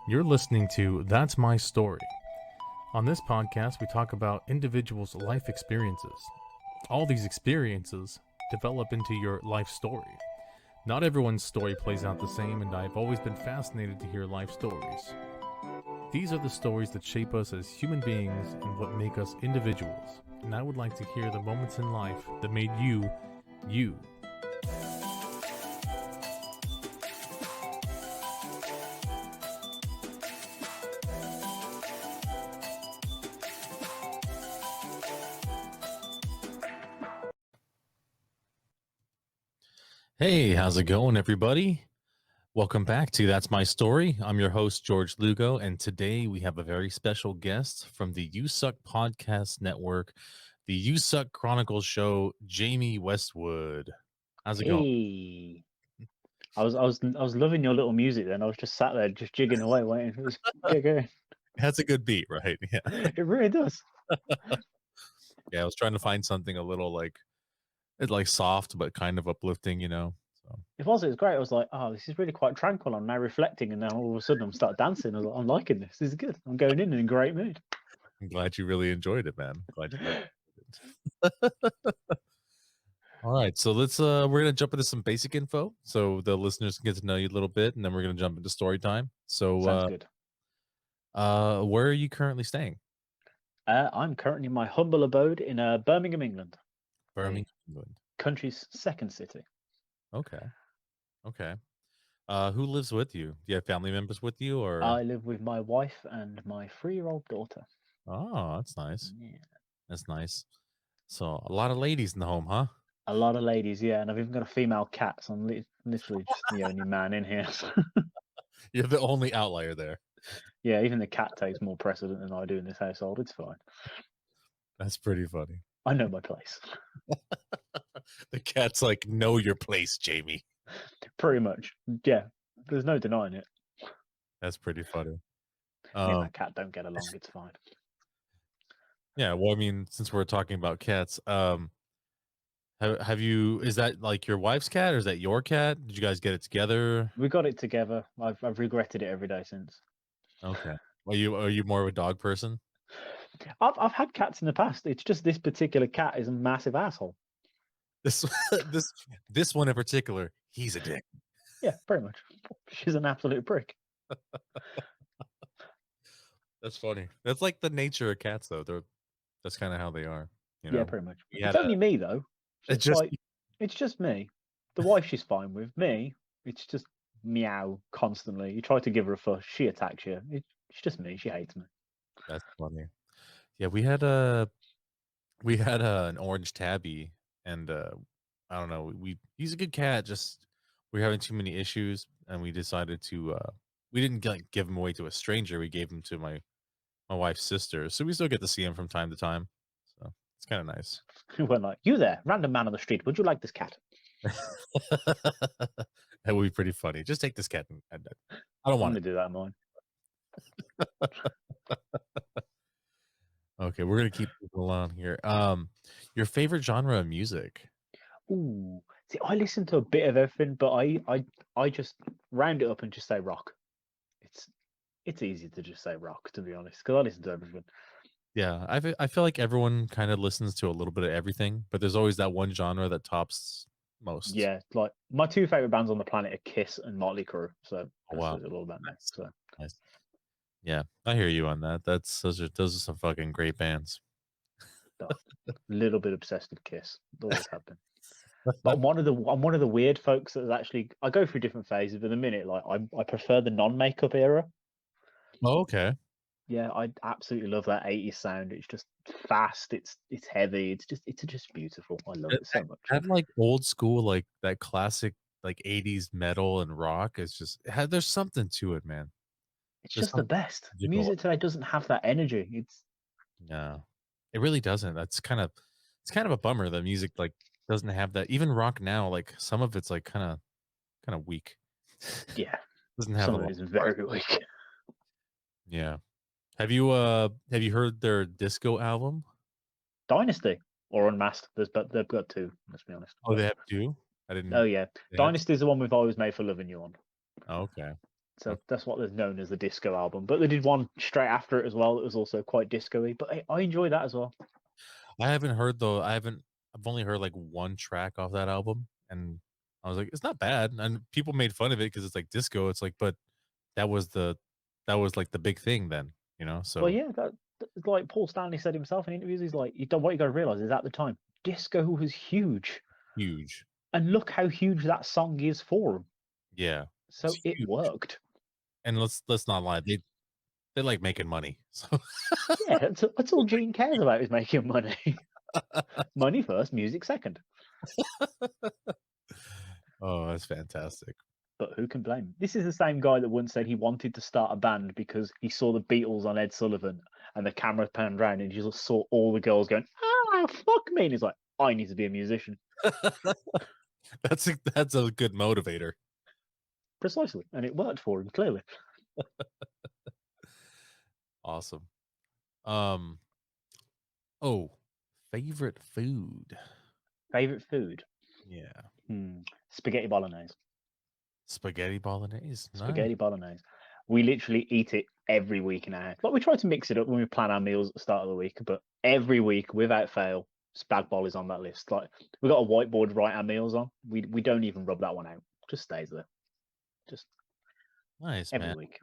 You're listening to That's My Story. On this podcast, we talk about individuals' life experiences. All these experiences develop into your life story. Not everyone's story plays out the same, and I've always been fascinated to hear life stories. These are the stories that shape us as human beings and what make us individuals. And I would like to hear the moments in life that made you, you. Hey, how's it going, everybody? Welcome back to That's My Story. I'm your host, George Lugo, and today we have a very special guest from the USUK Podcast Network, the USUK Chronicles show, Jamie Westwood. How's it going? Hey, I was loving your little music then. I was just sat there, just jigging away, waiting for this to get going. That's a good beat, right? Yeah. It really does. Yeah, I was trying to find something a little like soft but kind of uplifting, you know. So It was great. I was like, oh, this is really quite tranquil. I'm now reflecting, and then all of a sudden I'm start dancing. I was like, I'm liking this. This is good. I'm going in a great mood. I'm glad you really enjoyed it, man. Glad you enjoyed it. All right, so we're gonna jump into some basic info so the listeners can get to know you a little bit, and then we're gonna jump into story time. So Sounds good. where are you currently staying? I'm currently in my humble abode in Birmingham, England, Birmingham, England. country's second city. Okay. Who lives with you? Do you have family members with you, or? I live with my wife and my 3-year-old daughter. Oh, that's nice. Yeah. That's nice. So a lot of ladies in the home, huh? A lot of ladies, yeah, and I've even got a female cat, so I'm literally just the only man in here. You're the only outlier there. Yeah, even the cat takes more precedent than I do in this household. It's fine. That's pretty funny. I know my place. The cat's like, know your place, Jamie. Pretty much. Yeah, there's no denying it. That's pretty funny. Me and that cat don't get along. It's fine. Yeah, well, I mean, since we're talking about cats, have you? Is that like your wife's cat, or is that your cat? Did you guys get it together? We got it together. I've regretted it every day since. Okay. Are you more of a dog person? I've had cats in the past. It's just this particular cat is a massive asshole. This this one in particular, he's a dick. Yeah, pretty much. She's an absolute prick. That's funny. That's like the nature of cats, though. That's kind of how they are. You know? Yeah, pretty much. It's only me though. So it's just like, it's just me. The wife she's fine with. Me, it's just meow constantly. You try to give her a fuss, she attacks you. It's just me. She hates me. that's funny. Yeah, we had an orange tabby, and I don't know. He's a good cat. Just we're having too many issues, and we decided to. We didn't like give him away to a stranger. We gave him to my wife's sister, so we still get to see him from time to time. So it's kind of nice. We're like, you there, random man on the street. Would you like this cat? That would be pretty funny. Just take this cat. I don't want to to do that in mine. Okay, we're gonna keep moving along here. Your favorite genre of music? Ooh, see, I listen to a bit of everything, but I just round it up and just say rock. It's easy to just say rock, to be honest, because I listen to everything. Yeah, I feel like everyone kind of listens to a little bit of everything, but there's always that one genre that tops most. Yeah, like my two favorite bands on the planet are Kiss and Motley Crue. So Wow, that's all about me. So nice. Yeah, I hear you on that. Those are some fucking great bands. a little bit obsessed with Kiss. Always have been. But I'm one of the weird folks that actually I go through different phases. But in a minute, like I prefer the non-makeup era. Oh, okay. Yeah, I absolutely love that 80s sound. It's just fast. It's heavy. It's just beautiful. I love it so much. That like old school, like that classic, like 80s metal and rock is just there's something to it, man. It's There's just the something best. magical. Music today doesn't have that energy. No, it really doesn't. It's kind of a bummer that music like doesn't have that. Even rock now, like some of it's like kind of weak. Yeah, Doesn't have some a of lot. it is very weak. Yeah. Have you heard their disco album? Dynasty or Unmasked. They've got two. Let's be honest. Oh, they have two. I didn't. Oh yeah, They had. Dynasty is the one we've always made for loving you on. Oh, okay. So that's what is known as the disco album. But they did one straight after it as well. It was also quite disco-y. But I enjoy that as well. I haven't heard though. I've only heard like one track off that album, and I was like, it's not bad. And people made fun of it because it's like disco. It's like, but that was the that was like the big thing then, you know. Well, So yeah, like Paul Stanley said himself in interviews, he's like, what you got to realize is at the time, disco was huge, huge. and look how huge that song is for him. Yeah, So it's it huge. worked. And let's not lie, they like making money. So Yeah, that's all Gene cares about is making money. Money first, music second. oh, that's fantastic. But who can blame him? This is the same guy that once said he wanted to start a band because he saw the Beatles on Ed Sullivan and the camera panned around and he just saw all the girls going, fuck me. And he's like, I need to be a musician. That's a good motivator. Precisely. And it worked for him, clearly. Awesome. Oh, favorite food. Favorite food? Yeah. Spaghetti bolognese. Spaghetti bolognese. Spaghetti Nice. bolognese. We literally eat it every week in our house. Like we try to mix it up when we plan our meals at the start of the week, but every week, without fail, spag bol is on that list. Like we got a whiteboard to write our meals on. We don't even rub that one out. Just stays there. Just Nice, every man. week.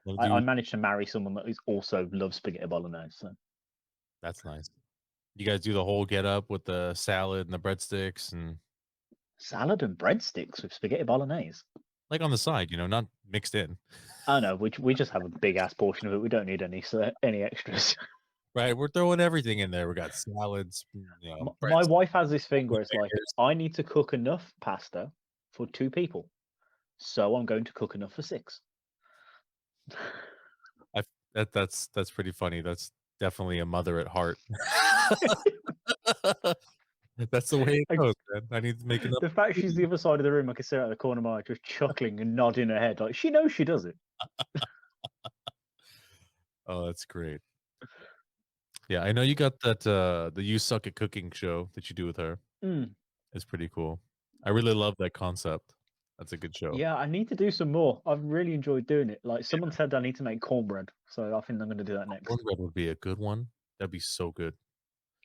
We'll I do managed to marry someone that is also loves spaghetti bolognese. So that's nice. You guys do the whole get up with the salad and the breadsticks and salad and breadsticks with spaghetti bolognese. like on the side, you know, not mixed in. Oh no, we just have a big ass portion of it. We don't need any extras. Right, we're throwing everything in there. We got salads, you know, My breads. wife has this thing where it's like, I need to cook enough pasta for 2 people, so I'm going to cook enough for 6. That's pretty funny. That's definitely a mother at heart. That's the way it goes, man. I need to make enough. The fact she's the other side of the room, I can see her out of the corner of my eye, just chuckling and nodding her head, like she knows she does it. Oh, that's great. Yeah, I know you got that the You Suck at Cooking show that you do with her. Mm. It's pretty cool. I really love that concept. That's a good show. Yeah, I need to do some more. I've really enjoyed doing it. Like someone said, I need to make cornbread, so I think I'm going to do that next. Cornbread would be a good one. That'd be so good.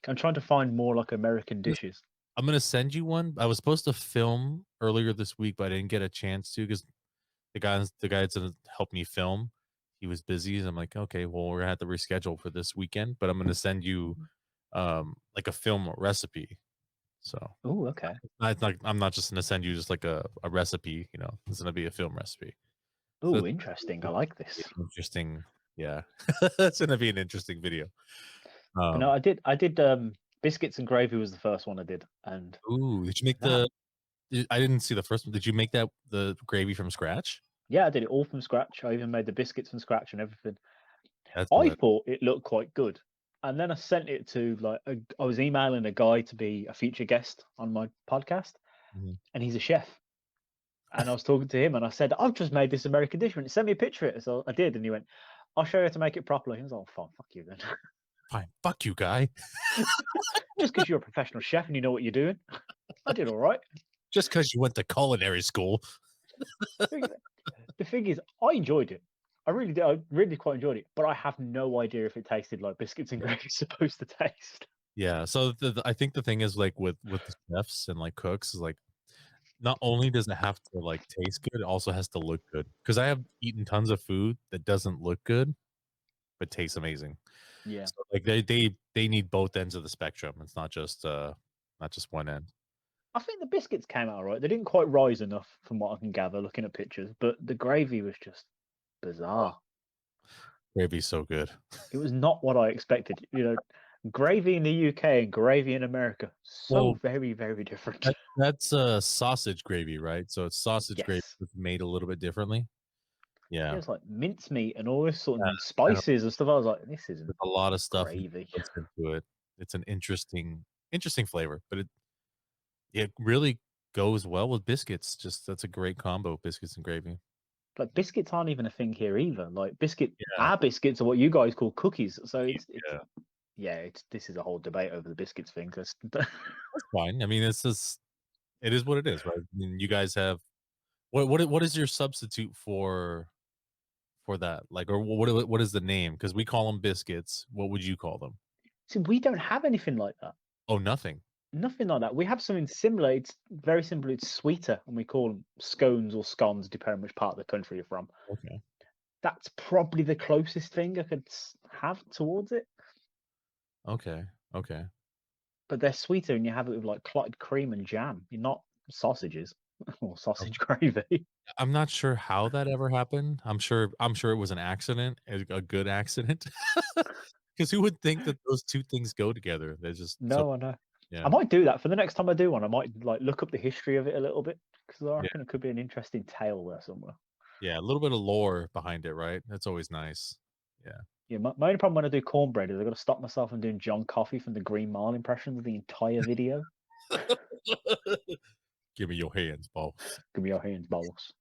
I'm trying to find more like American dishes. I'm gonna send you one. I was supposed to film earlier this week, but I didn't get a chance to because the guy that's gonna help me film, he was busy. So I'm like, okay, well, we're gonna have to reschedule for this weekend. But I'm gonna send you like a film recipe. So Oh, okay. I'm not just gonna send you just like a recipe, you know, it's gonna be a film recipe. So Oh, interesting. I like this. interesting. Yeah. It's gonna be an interesting video. But no, I did biscuits and gravy was the first one I did. And Ooh, did you make that, I didn't see the first one. Did you make the gravy from scratch? yeah, I did it all from scratch. I even made the biscuits from scratch and everything. That's I hilarious. thought it looked quite good. And then I sent it to I was emailing a guy to be a feature guest on my podcast, Mhm. and he's a chef. And I was talking to him, and I said, "I've just made this American dish." And he sent me a picture of it, so I did. And he went, "I'll show you how to make it properly." He was like, "Oh, fine, fuck you then." Fine, fuck you, guy. Just because you're a professional chef and you know what you're doing, I did all right. Just because you went to culinary school. The thing is, I enjoyed it. I really did. I really quite enjoyed it, but I have no idea if it tasted like biscuits and gravy is supposed to taste. Yeah. So I think the thing is like with the chefs and like cooks is like not only does it have to like taste good, it also has to look good. Because I have eaten tons of food that doesn't look good but tastes amazing. Yeah. So like they need both ends of the spectrum. It's not just one end. I think the biscuits came out all right. They didn't quite rise enough from what I can gather looking at pictures, but the gravy was just bizarre. Gravy's so good. It was not what I expected. Gravy in the UK and gravy in America, so Well, very, very different. that's sausage gravy, right? So it's sausage gravy Yes. made a little bit differently. Yeah, Yeah. it's like mincemeat and all this sort Yeah, of spices and stuff. I was like, this there's isn't a lot of stuff that gravy. goes into it. It's an interesting flavor, but it really goes well with biscuits. Just that's a great combo, biscuits and gravy. Like biscuits aren't even a thing here either. Like Yeah, our biscuits are what you guys call cookies. So yeah, this is a whole debate over the biscuits thing. that's fine. I mean, it's just it is what it is, right? I mean, you guys have What is your substitute for that? Like, or what is the name? Because we call them biscuits. What would you call them? See, we don't have anything like that. Oh, nothing. Nothing like that. We have something similar. It's very simple. It's sweeter, and we call them scones or scones, depending on which part of the country you're from. Okay. That's probably the closest thing I could have towards it. Okay. Okay. But they're sweeter, and you have it with like clotted cream and jam. You're not sausages or sausage gravy. I'm not sure how that ever happened. I'm sure it was an accident, a good accident. Because who would think that those two things go together? They're just so No, I know. I yeah. might do that for the next time I do one. I might like look up the history of it a little bit because I Yeah. reckon it could be an interesting tale there somewhere. Yeah, a little bit of lore behind it, right? That's always nice. Yeah. Yeah, my only problem when I do cornbread is I've got to stop myself from doing John Coffey from the Green Mile impressions of the entire video. Give me your hands, boss. Give me your hands, boss.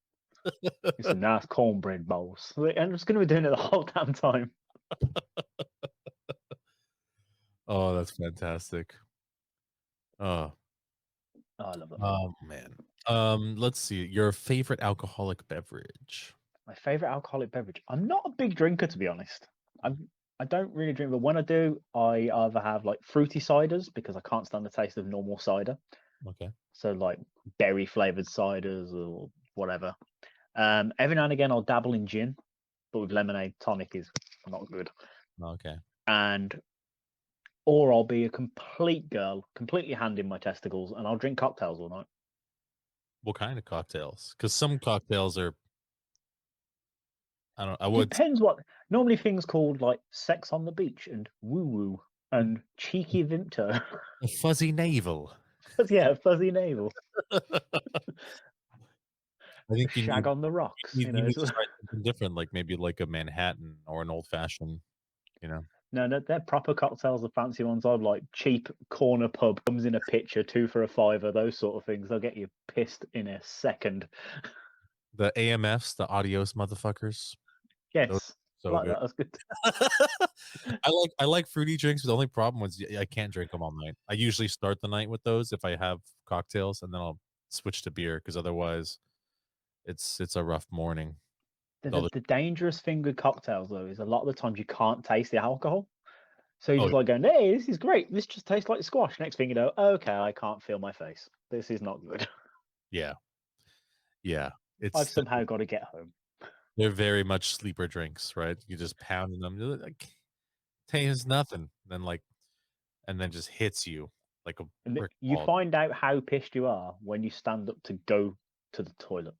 It's a nice cornbread, boss. I'm just going to be doing it the whole damn time. Oh, that's fantastic. Oh, Oh, I love that. oh man. Let's see. Your favorite alcoholic beverage. My favorite alcoholic beverage. I'm not a big drinker, to be honest. I don't really drink, but when I do, I either have like fruity ciders because I can't stand the taste of normal cider. Okay. So like berry flavored ciders or whatever. Every now and again, I'll dabble in gin, but with lemonade tonic is not good. Okay. And or I'll be a complete girl, completely hand in my testicles, and I'll drink cocktails all night. What kind of cocktails? Because some cocktails are, I don't, I would Depends what. Normally things called like sex on the beach and woo woo and cheeky Vimto. a fuzzy navel. Yeah, fuzzy navel, I a think shag on the rocks. you need to try something different, like maybe like a Manhattan or an old fashioned, you know. No, they're proper cocktails, the fancy ones. I'd like cheap corner pub comes in a pitcher, 2 for $5, those sort of things. They'll get you pissed in a second. The AMFs, the adios motherfuckers. Those Yes, are I so like good. that. That's good. I like fruity drinks, but the only problem was I can't drink them all night. I usually start the night with those if I have cocktails, and then I'll switch to beer because otherwise it's a rough morning. The, All the, the- the dangerous thing with cocktails, though, is a lot of the times you can't taste the alcohol. So you're oh just like going, hey, this is great. This just tastes like squash. Next thing you know, okay, I can't feel my face. This is not good. yeah, yeah. I've It's somehow got to get home. they're very much sleeper drinks, right? You just pound them, you're like tastes nothing, then like and then just hits you like a And brick you wall. find out how pissed you are when you stand up to go to the toilet.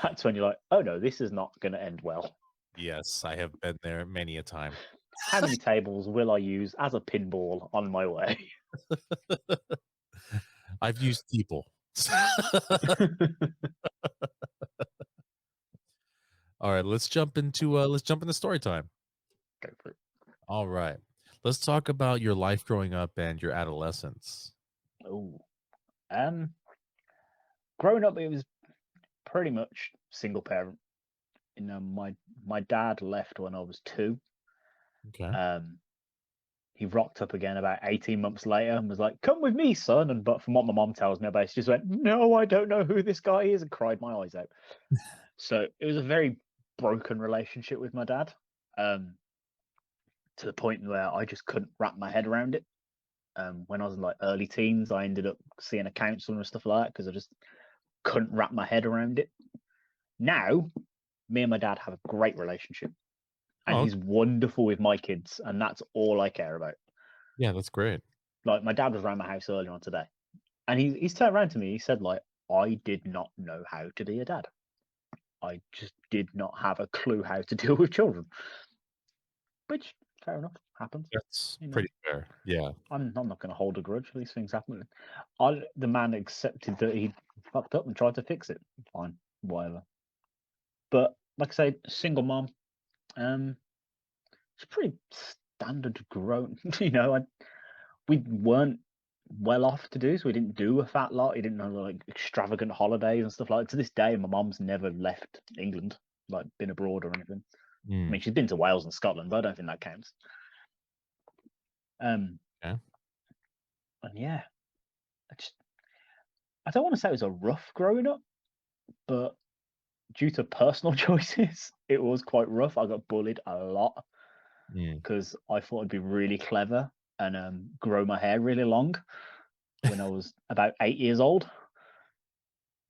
That's when you're like, oh no, this is not going to end well. Yes, I have been there many a time. How many tables will I use as a pinball on my way? I've used people. All right, let's jump into story time. Go for it. All right. Let's talk about your life growing up and your adolescence. Oh, um, growing up, it was pretty much single parent. My dad left when I was 2. Okay. Um, he rocked up again about 18 months later and was like, "Come with me, son." And but from what my mom tells me about it, she just went, "No, I don't know who this guy is," and cried my eyes out. So it was a very broken relationship with my dad, to the point where I just couldn't wrap my head around it. When I was in like early teens, I ended up seeing a counselor and stuff like that because I just couldn't wrap my head around it. Now, me and my dad have a great relationship, and Oh, he's wonderful with my kids, and that's all I care about. yeah, that's great. Like my dad was around my house earlier on today, and he's turned around to me. He said, like, I did not know how to be a dad. I just did not have a clue how to deal with children. Which, fair enough, happens. That's You know, pretty fair. Yeah. I'm not going to hold a grudge. These things happen. The man accepted that he fucked up and tried to fix it. Fine, whatever. But like I say, single mom. It's pretty standard grown. We weren't well off to do, so we didn't do a fat lot. He didn't have like extravagant holidays and stuff like that. To this day, my mom's never left England, like been abroad or anything. I Mm, mean, she's been to Wales and Scotland, but I don't think that counts. Um, yeah. and yeah, I don't want to say it was a rough growing up, but due to personal choices, it was quite rough. I got bullied a lot Mm. because I thought I'd be really clever and grow my hair really long when I was about 8 years old.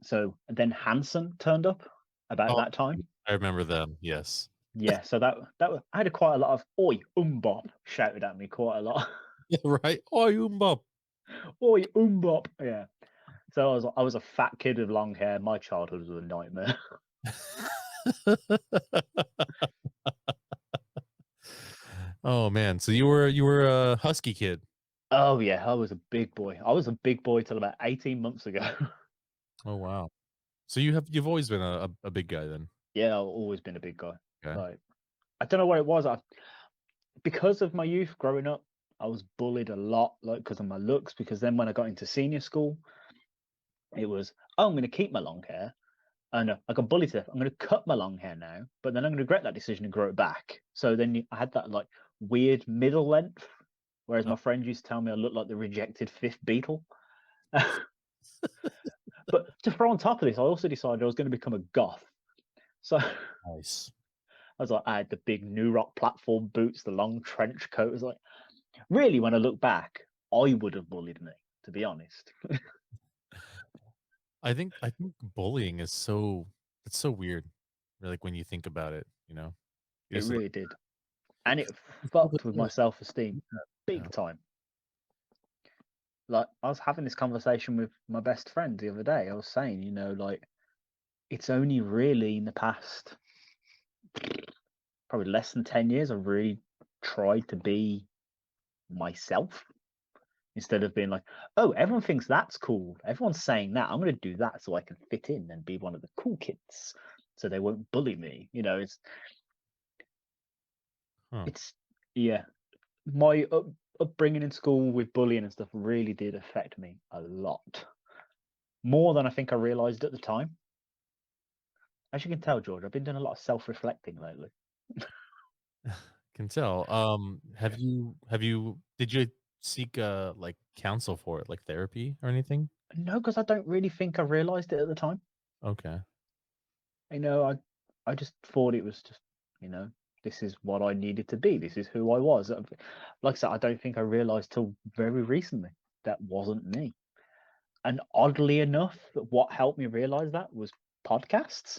So and then Hanson turned up about Oh, that time. I remember them. Yes. Yeah, so I had quite a lot of "Oi, umbop" shouted at me quite a lot. Yeah, right. Oh, Umbop. "Oi, umbop." Yeah. So I was a fat kid with long hair. My childhood was a nightmare. Oh man, so you were a husky kid. Oh yeah, I was a big boy. I was a big boy till about 18 months ago. Oh wow. So you've always been a big guy then. Yeah, I've always been a big guy. Okay. Like I don't know what it was. Because of my youth growing up, I was bullied a lot, like because of my looks. Because then when I got into senior school, it was, oh, I'm going to keep my long hair. And I got bullied to death. I'm going to cut my long hair now, but then I'm going to regret that decision and grow it back. So then I had that like weird middle length, whereas Oh, my friend used to tell me I looked like the rejected fifth Beatle. But to throw on top of this, I also decided I was going to become a goth. So I nice. was like, I had the big New Rock platform boots, the long trench coat. It was like, really, when I look back, I would have bullied me, to be honest. I think bullying is it's so weird. Like when you think about it, you know. It It's like really did. And it it's all the fucked with my bullying. self esteem Yeah. big time. Like, I was having this conversation with my best friend the other day. I was saying, like, it's only really in the past probably less than 10 years I've really tried to be myself instead of being like, oh, everyone thinks that's cool. Everyone's saying that. I'm going to do that so I can fit in and be one of the cool kids so they won't bully me. Huh. It's, yeah, my upbringing in school with bullying and stuff really did affect me a lot more than I think I realized at the time. As you can tell, George, I've been doing a lot of self-reflecting lately. Can tell. Did you seek like counsel for it, like therapy or anything? No, because I don't really think I realized it at the time. Okay. You know, I just thought it was just, this is what I needed to be. This is who I was. Like I said, I don't think I realized till very recently that wasn't me. And oddly enough, what helped me realize that was podcasts.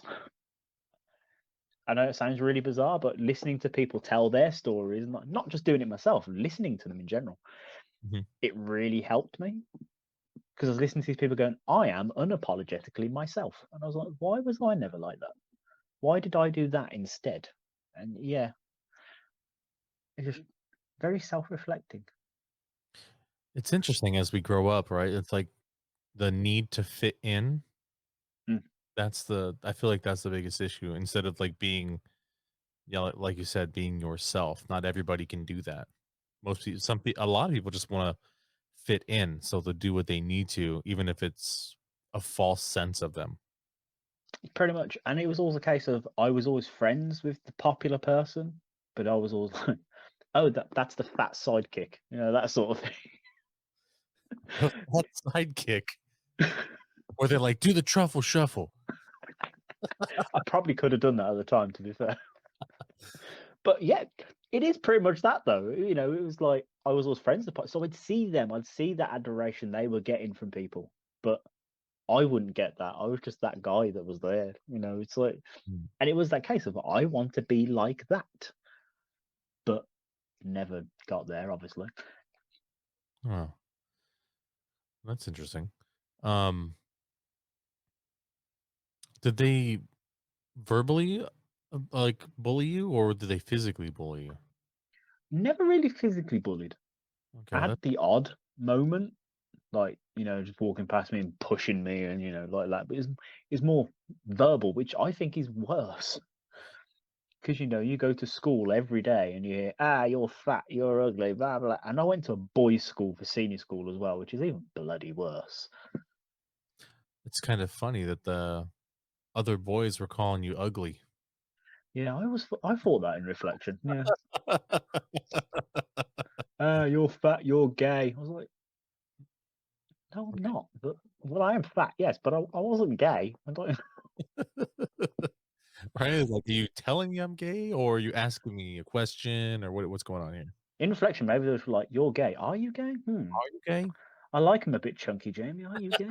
I know it sounds really bizarre, but listening to people tell their stories, not just doing it myself, listening to them in general, Mhm. it really helped me because I was listening to these people going, I am unapologetically myself. And I was like, why was I never like that? Why did I do that instead? And yeah, it's just very self-reflecting. It's interesting as we grow up, right? It's like the need to fit in. Mm. I feel like that's the biggest issue. Instead of like being, like you said, being yourself. Not everybody can do that. Most people, a lot of people just want to fit in, so they'll do what they need to, even if it's a false sense of them. Pretty much. And it was always a case of I was always friends with the popular person, but I was always like, oh, that's the fat sidekick, that sort of The fat sidekick, where they're like, do the truffle shuffle. I probably could have done that at the time, to be fair. But yeah, it is pretty much that though. It was like I was always friends with the so I'd see them, I'd see that adoration they were getting from people, but I wouldn't get that. I was just that guy that was there. It's like, Hmm. and it was that case of I want to be like that, but never got there, obviously. Oh, that's interesting. Um, did they verbally like bully you, or did they physically bully you? Never really physically bullied. I Okay, had the odd moment, like, just walking past me and pushing me and, like that. But it's more verbal, which I think is worse. Because, you go to school every day and you hear, you're fat, you're ugly, blah, blah. And I went to a boys' school for senior school as well, which is even bloody worse. it's kind of funny that the other boys were calling you ugly. Yeah, I thought that in reflection. Yeah. You're fat, you're gay. I was like, no, I'm not. But well, I am fat, yes, but I wasn't gay. I don't. Right? It's like, are you telling me I'm gay, or are you asking me a question, or what's going on here? In reflection, maybe they were like, "You're gay. Are you gay? Are you gay? I like him a bit chunky, Jamie. Are you gay?"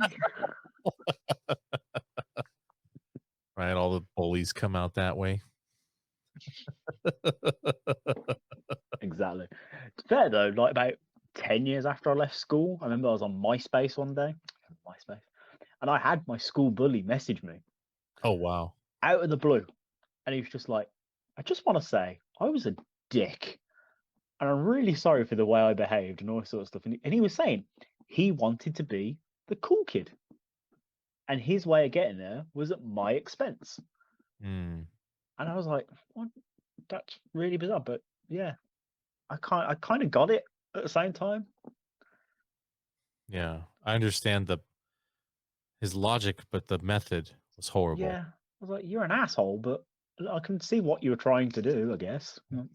Right? All the bullies come out that way. Exactly. It's fair though, like about 10 years after I left school, I remember I was on MySpace one day. MySpace. And I had my school bully message me Oh, wow. out of the blue. And he was just like, "I just want to say I was a dick. And I'm really sorry for the way I behaved and all this sort of stuff." And he was saying he wanted to be the cool kid. And his way of getting there was at my expense. Mm, And I was like, "What? That's really bizarre." But yeah, I kind of got it at the same time. yeah. I understand his logic, but the method was horrible. Yeah. I was like, "You're an asshole, but I can see what you were trying to do, I guess." I was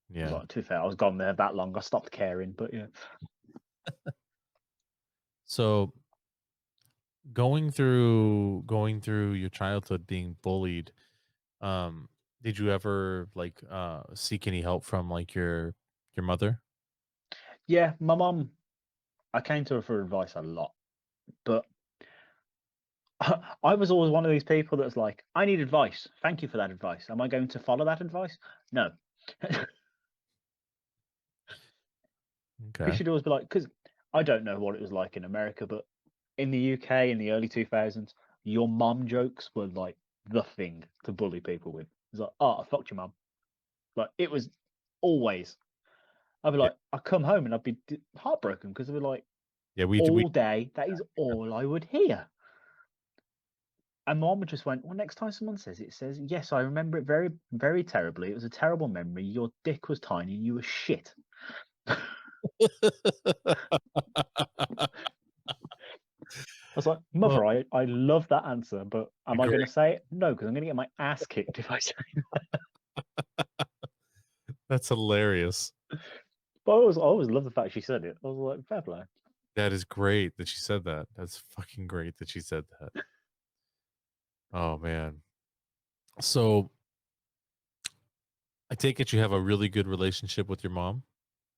Yeah. like, too fair, I was gone there that long. I stopped caring, but yeah. So going through your childhood being bullied, um, did you ever like seek any help from like your mother? Yeah, my mum, I came to her for advice a lot, but I was always one of these people that's like, "I need advice. Thank you for that advice. Am I going to follow that advice? No." Because Okay. she'd always be like, because I don't know what it was like in America, but in the UK in the early 2000s, your mum jokes were like the thing to bully people with. It's like, "Oh, I fucked your mum." Like, it was always. I'd be Yeah. like, I'd come home and I'd be heartbroken because I'd be like, Yeah, we all day, that is all I would hear. And mom just went, "Well, next time someone says it, says, 'Yes, I remember it very, very terribly. It was a terrible memory. Your dick was tiny and you were shit.'" I was like, Well, "Mother, I love that answer, but am I going to great. say it? No, because I'm going to get my ass kicked if I say it." That's hilarious. But I always love the fact she said it. I was like, fair play. That is great that she said that. That's fucking great that she said that. Oh man. So I take it you have a really good relationship with your mom?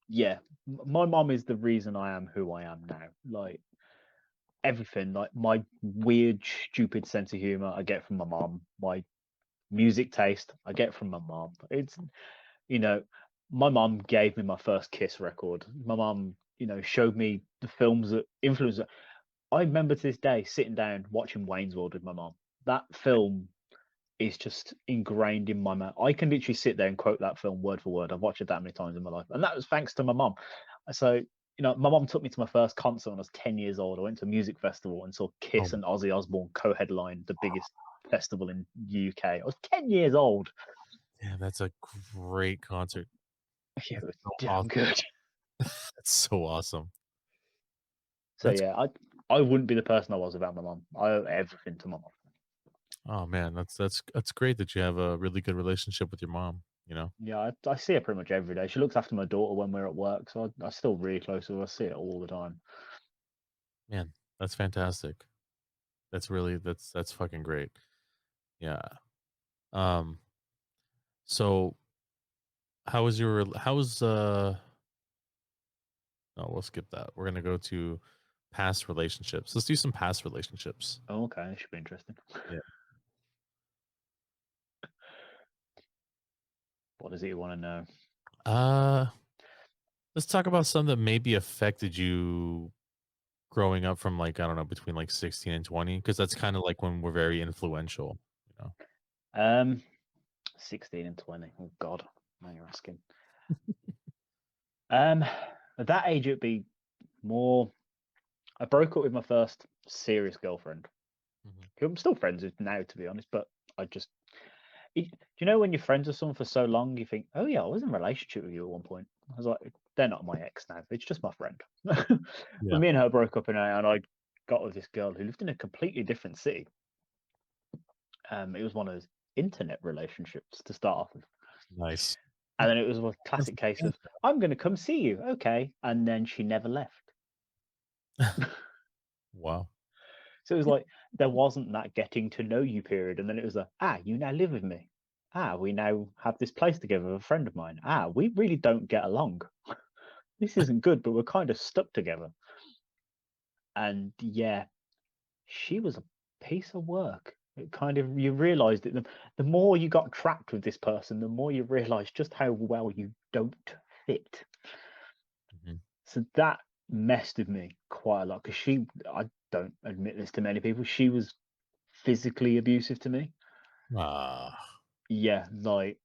Yeah, my mom is the reason I am who I am now. Like, everything, like my weird, stupid sense of humor, I get from my mom. My music taste, I get from my mom. It's, you know, my mom gave me my first Kiss record. My mom, showed me the films that influenced it. I remember to this day sitting down watching Wayne's World with my mom. That film is just ingrained in my mind. I can literally sit there and quote that film word for word. I've watched it that many times in my life, and that was thanks to my mom. So, my mom took me to my first concert when I was 10 years old. I went to a music festival and saw Kiss Oh, and Ozzy Osbourne co-headline the biggest festival in UK. I was 10 years old. damn, that's a great concert. Yeah, it That's was so damn awesome. good. That's so awesome. So That's yeah, I wouldn't be the person I was without my mom. I owe everything to my mom. oh man, that's great that you have a really good relationship with your mom, you know? Yeah, I see her pretty much every day. She looks after my daughter when we're at work, so I still really close to her. I see it all the time. Man, that's fantastic. That's fucking great. Yeah. Um, so how was no, we'll skip that. We're gonna go to past relationships. Let's do some past relationships. Oh, okay, that should be interesting. Yeah. What does it you want to know? Uh let's talk about some that maybe affected you growing up from like, I don't know, between like 16 and 20, because that's kind of like when we're very influential, you know. Um, 16 and 20. Oh God, now you're asking. At that age, it'd be more. I broke up with my first serious girlfriend, Mhm. who I'm still friends with now, to be honest. But I just, do you know when you're friends with someone for so long, you think, "Oh yeah, I was in a relationship with you at one point." I was like, "They're not my ex now. It's just my friend." But Yeah. me and her broke up, and I got with this girl who lived in a completely different city. It was one of those internet relationships to start off with. Nice. And then it was a That's classic case the of, "I'm going to come see you." Okay. And then she never left. Wow. So it was like there wasn't that getting to know you period, and then it was you now live with me. We now have this place together with a friend of mine. We really don't get along. This isn't good, but we're kind of stuck together. And yeah, she was a piece of work. It kind of, you realized it. The more you got trapped with this person, the more you realized just how well you don't fit. Mm-hmm. So that messed with me quite a lot because I don't admit this to many people, she was physically abusive to me. Yeah, like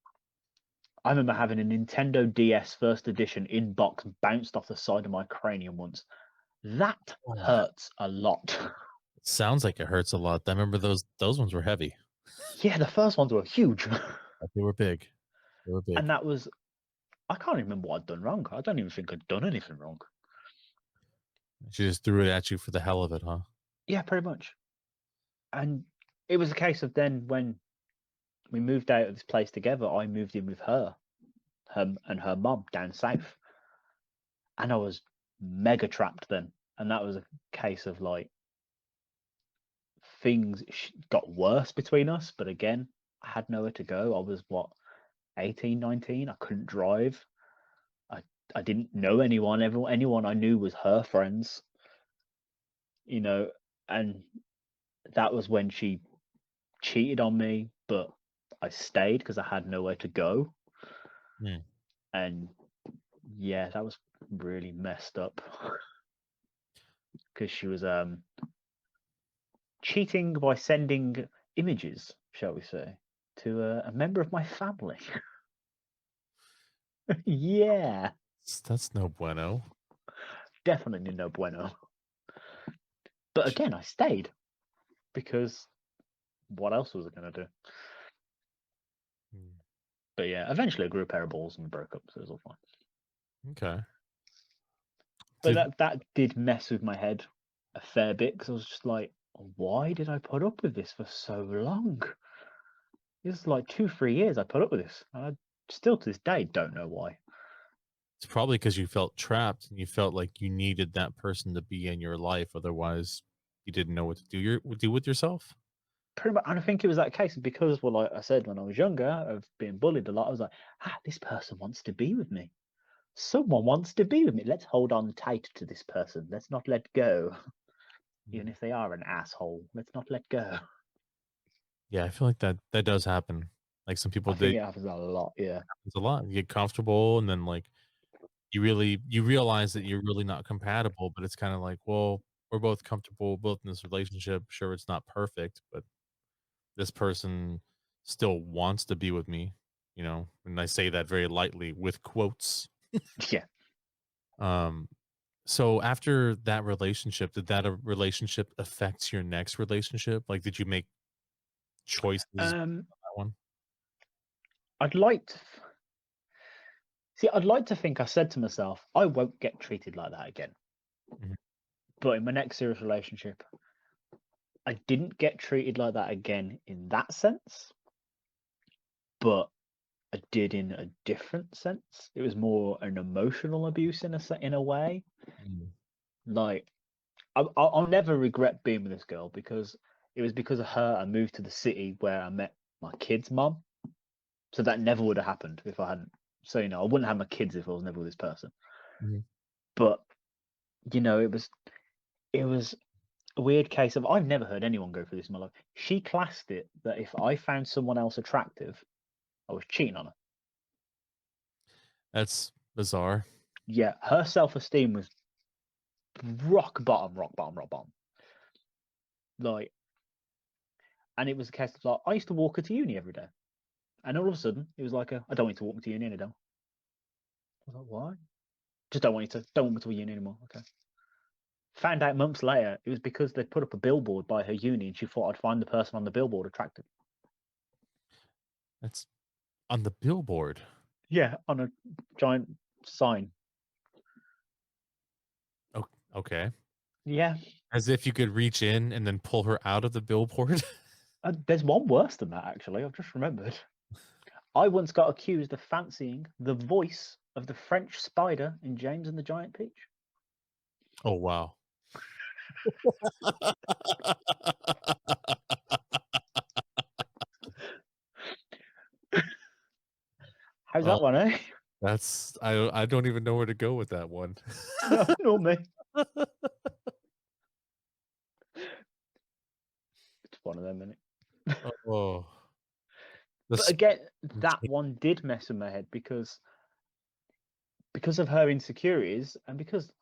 I remember having a Nintendo DS first edition in box bounced off the side of my cranium once. That hurts a lot. Sounds like it hurts a lot. I remember those ones were heavy. Yeah, the first ones were huge. They were big. They were big. And that was, I can't even remember what I'd done wrong. I don't even think I'd done anything wrong. She just threw it at you for the hell of it, huh? Yeah, pretty much. And it was a case of then when we moved out of this place together, I moved in with her and her mum down south. And I was mega trapped then. And that was a case of like things got worse between us. But again, I had nowhere to go. I was 18, 19. I couldn't drive. I didn't know anyone. Anyone I knew was her friends, and that was when she cheated on me, but I stayed because I had nowhere to go. And yeah, that was really messed up because she was cheating by sending images, shall we say, to a member of my family. Yeah, That's no bueno. definitely no bueno. But again, I stayed because what else was I going to do? But yeah, eventually I grew a pair of balls and broke up, so it was all fine. Okay. But that did mess with my head a fair bit because I was just like, why did I put up with this for so long? This is like 2-3 years I put up with this. And I still to this day don't know why. It's probably because you felt trapped and you felt like you needed that person to be in your life. Otherwise, you didn't know what to do with yourself. Pretty much, and I think it was that case because, well, like I said, when I was younger, of being bullied a lot, I was like, this person wants to be with me. Someone wants to be with me. Let's hold on tight to this person. Let's not let go. Even if they are an asshole, let's not let go. Yeah, I feel like that does happen. Like some people, I think it happens a lot. Yeah, it's a lot. You get comfortable, and then like you realize that you're really not compatible. But it's kind of like, well, we're both comfortable, both in this relationship. Sure, it's not perfect, but this person still wants to be with me. And I say that very lightly with quotes. yeah. So after that relationship, did that relationship affect your next relationship? Like, did you make choices on that one? I'd like to I'd like to think I said to myself, I won't get treated like that again. Mhm. But in my next serious relationship, I didn't get treated like that again in that sense, but I did in a different sense. It was more an emotional abuse in a way. Like I'll never regret being with this girl because it was because of her I moved to the city where I met my kid's mom. So that never would have happened if I hadn't. So I wouldn't have my kids if I was never with this person. But it was a weird case of I've never heard anyone go through this in my life. She classed it that if I found someone else attractive, I was cheating on her. That's bizarre. Yeah, her self-esteem was rock bottom, rock bottom, rock bottom. Like, and it was a case of like I used to walk her to uni every day, and all of a sudden it was like I don't want you to walk me to uni anymore. I was like, why? Just don't want me to uni anymore. Okay. Found out months later it was because they put up a billboard by her uni, and she thought I'd find the person on the billboard attractive. That's on the billboard. Yeah, on a giant sign. Oh, okay. Yeah. As if you could reach in and then pull her out of the billboard. There's one worse than that, actually. I've just remembered. I once got accused of fancying the voice of the French spider in James and the Giant Peach. Oh, wow. How's Oh, that one, eh? that's I don't even know where to go with that one. No, nor me. It's one of them, isn't it? Oh, But this again, that one did mess with my head because of her insecurities and because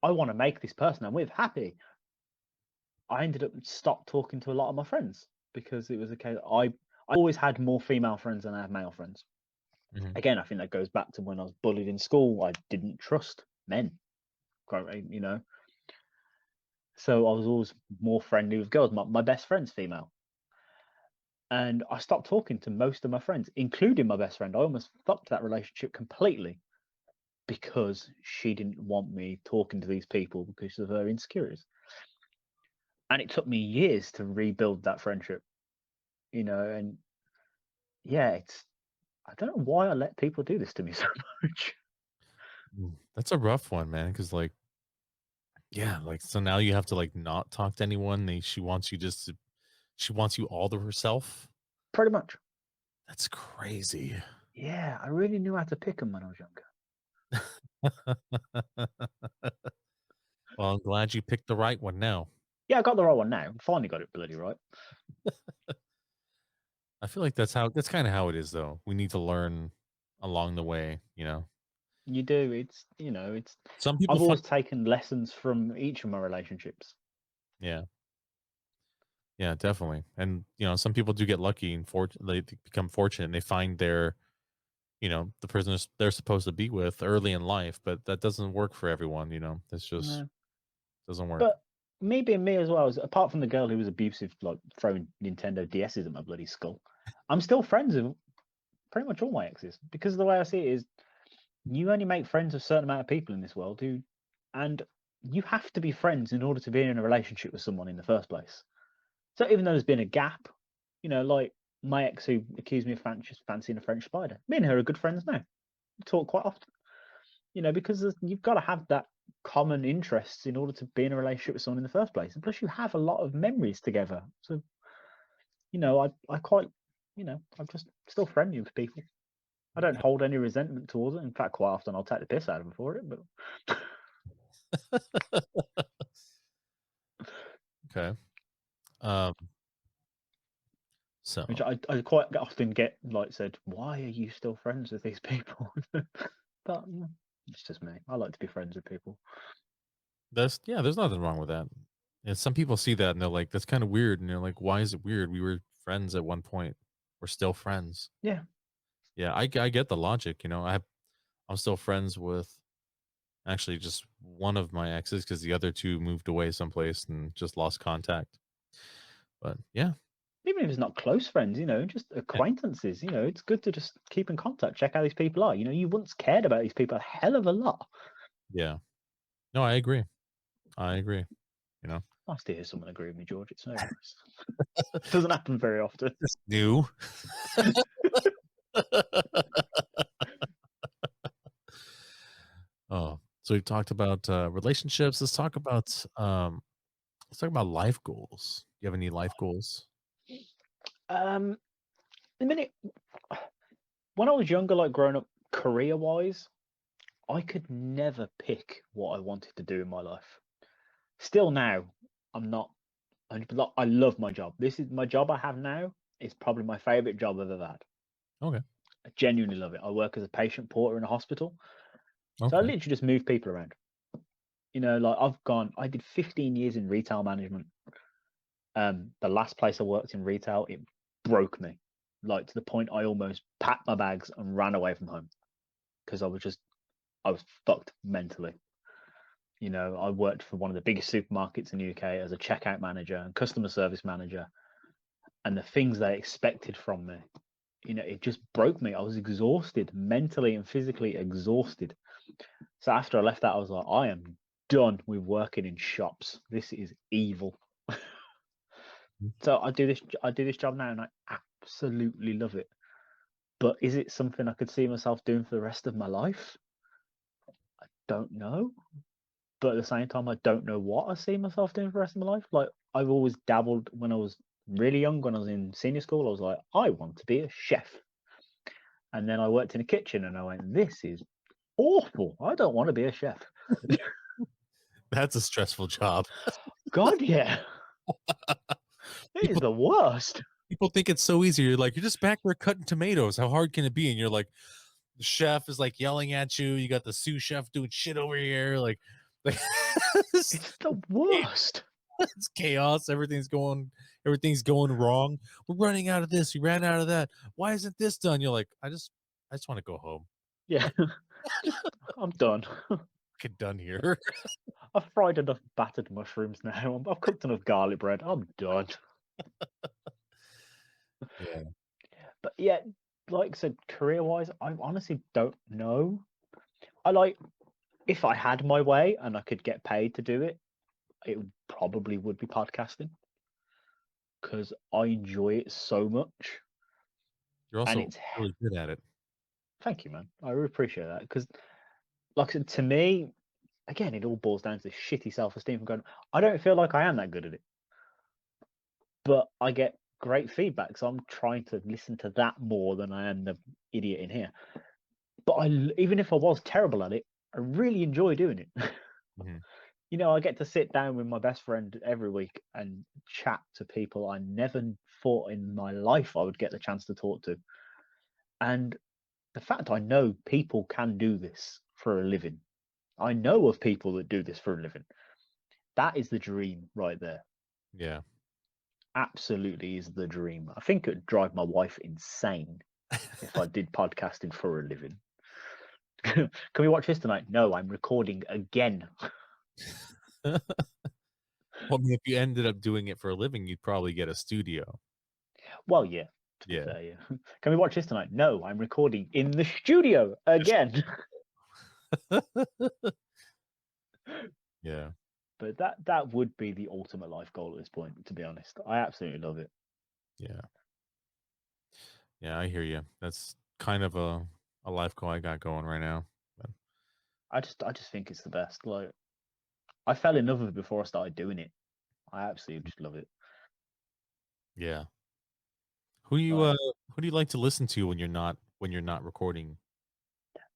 I want to make this person I'm with happy. I ended up stopped talking to a lot of my friends because it was a case I always had more female friends than I had male friends. Mhm. Again, I think that goes back to when I was bullied in school. I didn't trust men, quite, you know. So I was always more friendly with girls. My best friend's female. And I stopped talking to most of my friends, including my best friend. I almost fucked that relationship completely because she didn't want me talking to these people because of her insecurities. And it took me years to rebuild that friendship, you know. And yeah, I don't know why I let people do this to me so much. That's a rough one, man. Because like, yeah, like so now you have to like not talk to anyone. She wants you she wants you all to herself. Pretty much. That's crazy. Yeah, I really knew how to pick them when I was younger. Well, I'm glad you picked the right one now. Yeah, I got the right one now. Finally got it bloody right. I feel like that's kind of how it is though. We need to learn along the way, you know. You do. It's, you know, it's. Some people I've find always taken lessons from each of my relationships. yeah. Yeah, definitely. And you know, some people do get lucky and they become fortunate and they find their, you know, the prisoners they're supposed to be with early in life, but that doesn't work for everyone, you know. It's just No. doesn't work. But me being me as well, apart from the girl who was abusive, like throwing Nintendo DSs at my bloody skull, I'm still friends with pretty much all my exes because the way I see it is you only make friends with a certain amount of people in this world and you have to be friends in order to be in a relationship with someone in the first place. So even though there's been a gap, you know, like my ex who accused me of fancying a French spider, me and her are good friends now. We talk quite often, you know, because you've got to have that common interests in order to be in a relationship with someone in the first place. And plus, you have a lot of memories together. So, you know, I quite, you know, I'm just still friendly with people. I don't hold any resentment towards it. In fact, quite often I'll take the piss out of them for it. But Okay. Um so which I quite often get like said, why are you still friends with these people? But it's just me. I like to be friends with people. that's yeah, there's nothing wrong with that. And some people see that and they're like, that's kind of weird. And they're like, why is it weird? We were friends at one point. We're still friends. Yeah. Yeah, I get the logic, you know. I'm still friends with actually just one of my exes because the other two moved away someplace and just lost contact. But yeah, Even if it's not close friends, you know, just yeah, acquaintances, you know, it's good to just keep in contact, check how these people are. You know, you once cared about these people a hell of a lot. yeah. No, I agree. I agree. You know, Nice to hear someone agree with me, George. It's so nice. Doesn't happen very often. it's new. Oh, so we've talked about relationships. Let's talk about life goals. Do you have any life goals? Um, the minute when I was younger, like growing up career wise, I could never pick what I wanted to do in my life. Still now, I'm not. I love my job. This is my job I have now. Is probably my favorite job I've ever had. Okay. I genuinely love it. I work as a patient porter in a hospital, so I Okay. literally just move people around. You know, like I did 15 years in retail management. The last place I worked in retail, it broke me, like to the point I almost packed my bags and ran away from home because I was fucked mentally. You know, I worked for one of the biggest supermarkets in the UK as a checkout manager and customer service manager, and the things they expected from me, you know, it just broke me. I was exhausted, mentally and physically exhausted. So after I left that, I was like, I am done with working in shops. This is evil. So I do this job now, and I absolutely love it. But is it something I could see myself doing for the rest of my life? I don't know. but at the same time, I don't know what I see myself doing for the rest of my life. Like, I've always dabbled when I was really young, when I was in senior school, I was like, I want to be a chef. And then I worked in a kitchen and I went, this is awful. I don't want to be a chef. That's a stressful job. God, yeah. It is People the worst. people think it's so easy. You're like, you're just back there cutting tomatoes. How hard can it be? And you're like, the chef is like yelling at you. You got the sous chef doing shit over here. Like It's the worst. it's chaos. Everything's going wrong. We're running out of this. We ran out of that. Why isn't this done? You're like, I just want to go home. Yeah. I'm done. Get done here. I've fried enough battered mushrooms now. I've cooked enough garlic bread. I'm done. Yeah. But yeah, like I said, career wise, I honestly don't know. I like, if I had my way and I could get paid to do it, it probably would be podcasting because I enjoy it so much. You're And also it's, really good at it. thank you, man. I really appreciate that because, like I said, to me, again, it all boils down to this shitty self esteem from going, I don't feel like I am that good at it, but I get great feedback. So I'm trying to listen to that more than I am the idiot in here. But even if I was terrible at it, I really enjoy doing it. Mm-hmm. You know, I get to sit down with my best friend every week and chat to people I never thought in my life I would get the chance to talk to. And the fact I know people can do this for a living, I know of people that do this for a living. That is the dream right there. Yeah. Absolutely is the dream. I think it would drive my wife insane if I did podcasting for a living. Can we watch this tonight? No, I'm recording again. Well, I mean, if you ended up doing it for a living, you'd probably get a studio. Well, yeah. To be fair, yeah. Can we watch this tonight? No, I'm recording in the studio again. Yeah. But that would be the ultimate life goal at this point, to be honest. I absolutely love it. Yeah. Yeah, I hear you. That's kind of a life goal I got going right now. But I just think it's the best. Like, I fell in love with it before I started doing it. I absolutely just love it. yeah. Who do you Like, who do you like to listen to when you're not recording?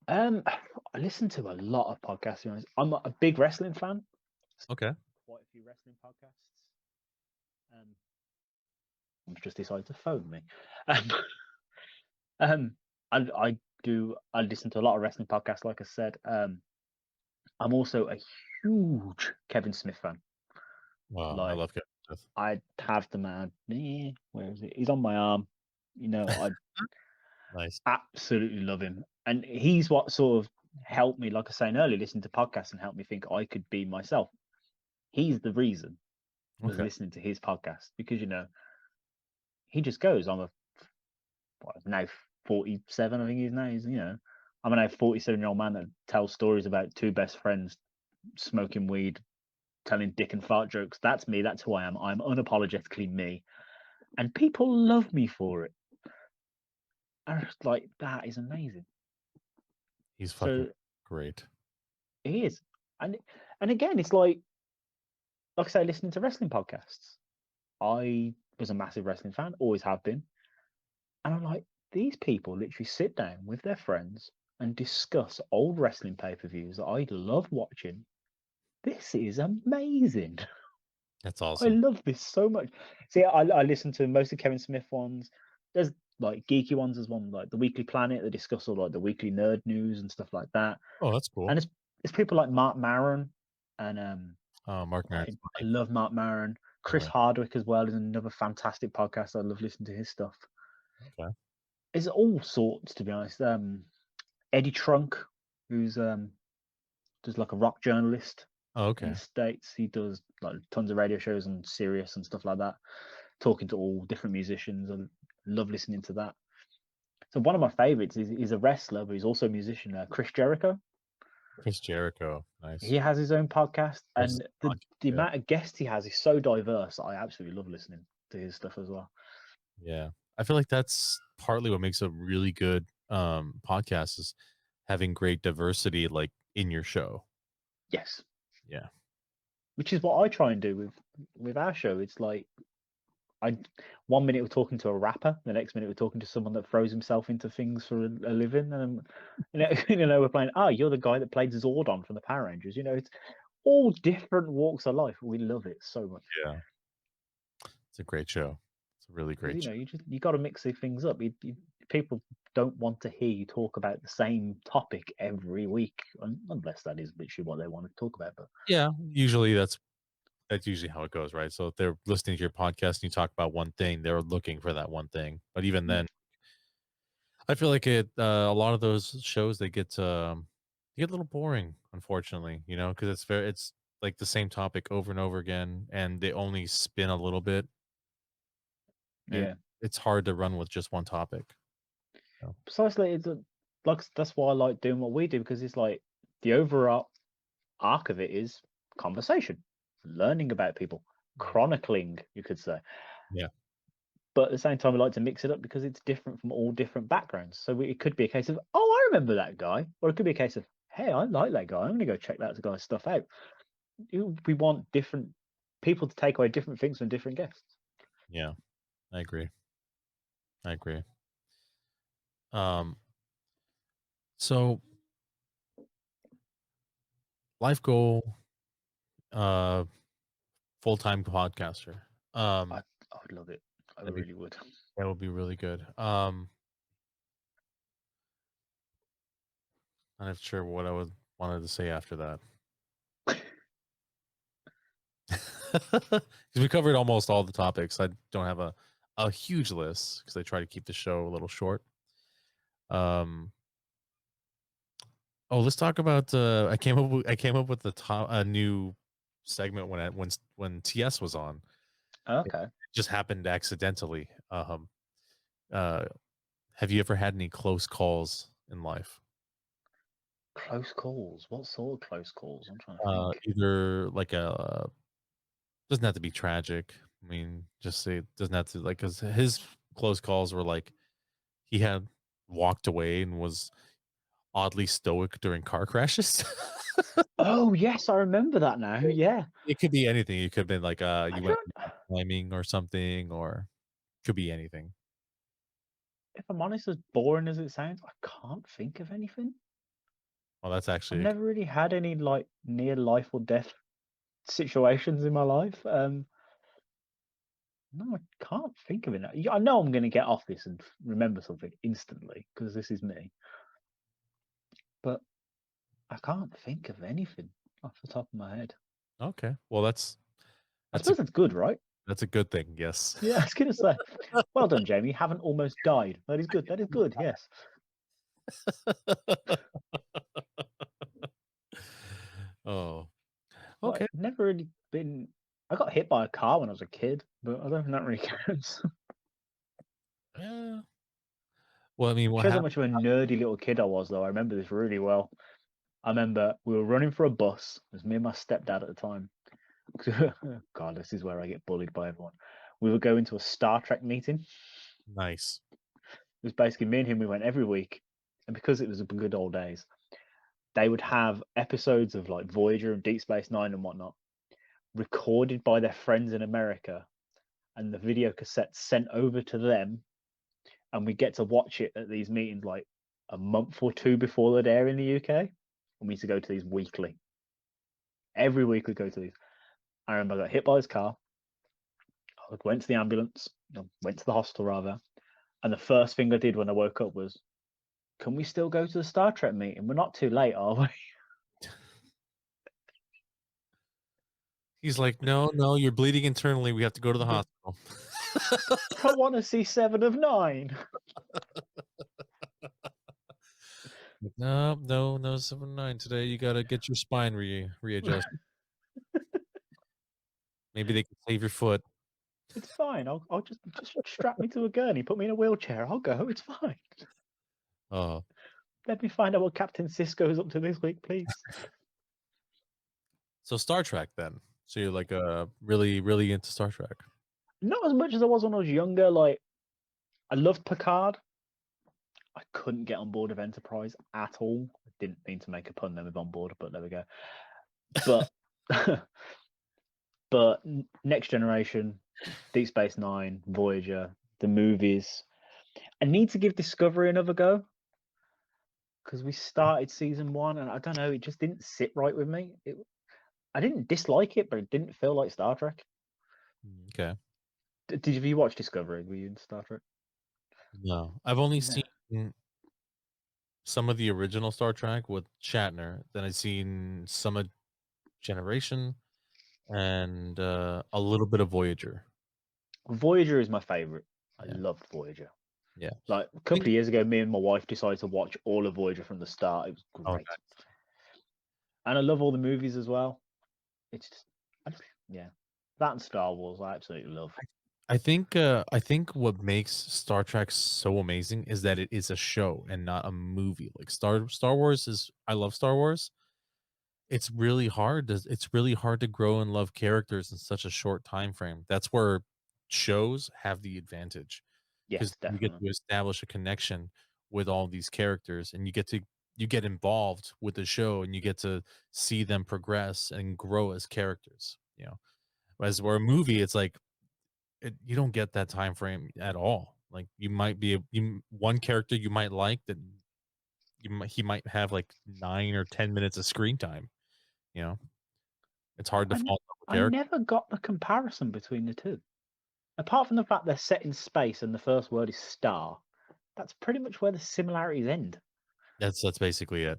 I listen to a lot of podcasts. To be honest. I'm a big wrestling fan. Okay. Quite a few wrestling podcasts. I've just decided to phone me. Um, um, I listen to a lot of wrestling podcasts. Like I said, I'm also a huge Kevin Smith fan. Wow, I Like, love Kevin Smith. I have the man. Where is it? He's on my arm. You know, I Nice. absolutely love him, and he's what sort of helped me. Like I was saying earlier, listen to podcasts and helped me think I could be myself. He's the reason was Okay. listening to his podcast because he just goes. I'm now 47. I think he's now. I'm a now 47-year-old man that tells stories about two best friends smoking weed, telling dick and fart jokes. That's me. That's who I am. I'm unapologetically me, and people love me for it. I'm just like, that is amazing. He's fucking So great. he is, and again, it's like I say, listening to wrestling podcasts. I was a massive wrestling fan, always have been, and I'm like, these people literally sit down with their friends and discuss old wrestling pay-per-views that I love watching. This is amazing. That's I awesome. love this so much. See, I listen to most of Kevin Smith ones. There's like geeky ones as one, like the Weekly Planet. They discuss all like the weekly nerd news and stuff like that. Oh, that's cool. And it's people like Mark Maron and Oh, Mark I, Maron's I funny. love Mark Maron. Chris Yeah. Hardwick as well is another fantastic podcast. I love listening to his stuff. Okay. It's all sorts, to be honest. Eddie Trunk, who's does like a rock journalist Oh, in the okay. States. He does like tons of radio shows on Sirius and stuff like that, talking to all different musicians. I love listening to that. So one of my favorites is a wrestler, but he's also a musician, Chris Jericho. Chris Jericho. Nice. He has his own podcast, There's and the yeah. amount of guests he has is so diverse. I absolutely love listening to his stuff as well. Yeah. I feel like that's partly what makes a really good podcast is having great diversity like in your show. Yes, Yeah. which is what I try and do with our show. It's like, I 1 minute we're talking to a rapper, the next minute we're talking to someone that throws himself into things for a living, and we're playing. Oh, you're the guy that played Zordon from the Power Rangers. It's all different walks of life. We love it so much. Yeah. It's a great show. It's a really Because great show. you got to mix these things up. People don't want to hear you talk about the same topic every week, unless that is literally what they want to talk about. But Yeah, usually that's usually how it goes, right? So if they're listening to your podcast and you talk about one thing, they're looking for that one thing. But even then, I feel like a lot of those shows they get a little boring, unfortunately, because it's like the same topic over and over again, and they only spin a little bit, and yeah, it's hard to run with just one topic. precisely. Like that's why I like doing what we do, because it's like the overall arc of it is conversation, learning about people, chronicling, you could say. Yeah. But at the same time, we like to mix it up because it's different from all different backgrounds. So it could be a case of, oh, I remember that guy, or it could be a case of, hey, I like that guy. I'm going to go check that guy's stuff out. We want different people to take away different things from different guests. Yeah, I agree. Um, so life goal, uh, full-time podcaster. I would love it. I That'd be really would. that would be really good. I'm not sure what I would wanted to say after that. Because we covered almost all the topics. I don't have a huge list because I try to keep the show a little short. Um. Oh, let's talk about. I came up with a new segment when TS was on. It Okay. just happened accidentally. Have you ever had any close calls in life? Close calls. What sort of close calls? I'm trying to think. Either like a doesn't have to be tragic. I mean, just say it doesn't have to like because his close calls were like he had walked away and was oddly stoic during car crashes. Oh, yes, I remember that now. Yeah. It could be anything. It could have been like I you went don't, climbing or something, or could be anything. if I'm honest, as boring as it sounds, I can't think of anything. Well, that's I've actually never really had any like near life or death situations in my life. No, I can't think of it. I know I'm going to get off this and remember something instantly because this is me, but I can't think of anything off the top of my head. okay. Well, that's I that's a suppose it's good, right? that's a good thing. Yes. Yeah, I was going to say, well done, Jamie. You haven't almost died. That is good. That is good. Yes. Oh, Like, okay. never really been. I got hit by a car when I was a kid, but I don't think that really counts. Yeah. Well, I mean, what Shows how happened? much of a nerdy little kid I was, though. I remember this really well. I remember we were running for a bus. It was me and my stepdad at the time. God, this is where I get bullied by everyone. We would go into a Star Trek meeting. Nice. It was basically me and him. We went every week, and because it was the good old days, they would have episodes of like Voyager and Deep Space Nine and whatnot recorded by their friends in America, and the video cassette sent over to them, and we get to watch it at these meetings like a month or two before they'd air in the UK. And we used to go to these weekly. Every week we go to these. I remember I got hit by his car. I went to the ambulance, went to the hospital rather, and the first thing I did when I woke up was, "Can we still go to the Star Trek meeting? We're not too late, are we?" He's like, no, no, you're bleeding internally. We have to go to the Yeah. hospital. I want to see Seven of Nine. No, no, no, 7-9 today. You got to get your spine readjusted. Maybe they can save your foot. It's fine. I'll just strap me to a gurney, put me in a wheelchair. I'll go. It's fine. Oh, Let me find out what Captain Cisco is up to this week, please. so Star Trek then. So you're like really, really into Star Trek. Not as much as I was when I was younger. Like, I loved Picard. I couldn't get on board of Enterprise at all. I didn't mean to make a pun there with on board, but there we go. But But Next Generation, Deep Space Nine, Voyager, the movies. I need to give Discovery another go because we started season 1 and I don't know, it just didn't sit right with me. I didn't dislike it, but it didn't feel like Star Trek. Okay. Did you watch Discovery? Were you in Star Trek? No, I've only No. seen some of the original Star Trek with Shatner. Then I've seen some of Generation and a little bit of Voyager. Voyager is my favorite. I Yeah, loved Voyager. yeah. Like a I couple think. of years ago, me and my wife decided to watch all of Voyager from the start. It was Oh, great, and I love all the movies as well. It's just, yeah, that and Star Wars I absolutely love. I think what makes Star Trek so amazing is that it is a show and not a movie. Like Star Wars is I love Star Wars. It's really hard to grow and love characters in such a short time frame. That's where shows have the advantage because Yes, you get definitely. to establish a connection with all these characters and you get involved with the show and you get to see them progress and grow as characters, you know. Whereas where a movie, it's like you don't get that time frame at all. Like you might be one character you might like that he might have like 9 or 10 minutes of screen time. You know, it's hard to I, fall in love with I character. never got the comparison between the two. Apart from the fact they're set in space and the first word is star, that's pretty much where the similarities end. That's basically it.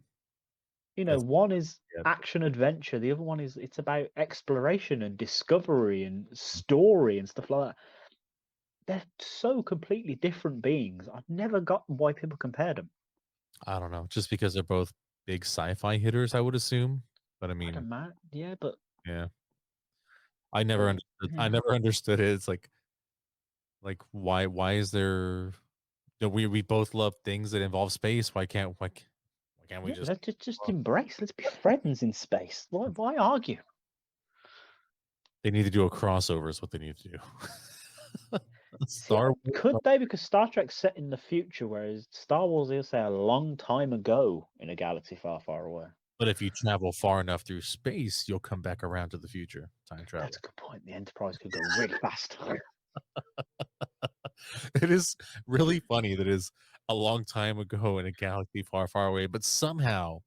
You know, That's one is it. action adventure, the other one is it's about exploration and discovery and story and stuff like that. They're so completely different beings. I've never gotten why people compared them. I don't know, just because they're both big sci-fi hitters, I would assume. But I I mean, don't know. Yeah, yeah, but I yeah. never understood it. It's like why is there? You know, we both love things that involve space. Why can't we Yeah, just? let's embrace. Let's be friends in space. Why argue? They need to do a crossover. Is what they need to do. See, Star Wars. could they? Because Star Trek's set in the future, whereas Star Wars is say a long time ago in a galaxy far, far away. But if you travel far enough through space, you'll come back around to the future. Time That's travel. a good point. The Enterprise could go really fast. It is really funny that is a long time ago in a galaxy far, far away, but somehow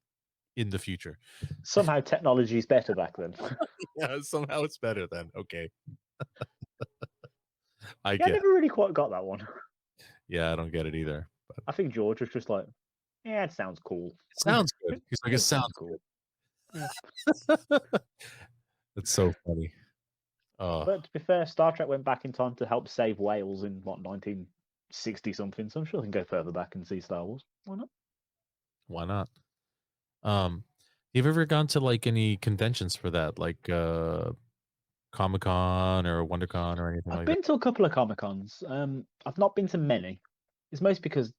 in the future. Somehow technology is better back then. Yeah, somehow it's better then. Okay. I Yeah, I get. never really quite got that one. Yeah, I don't get it either. But I think George was just like, yeah, it sounds cool. it sounds good. He's like, it It sounds sounds cool. Yeah. good. It's so funny. Oh, But to be fair, Star Trek went back in time to help save Wales in what 1960 something. So I'm sure I can go further back and see Star Wars. Why not? why not? You've ever gone to like any conventions for that, like Comic Con or WonderCon or anything I've like that? been to a couple of Comic Cons. I've not been to many. It's mostly because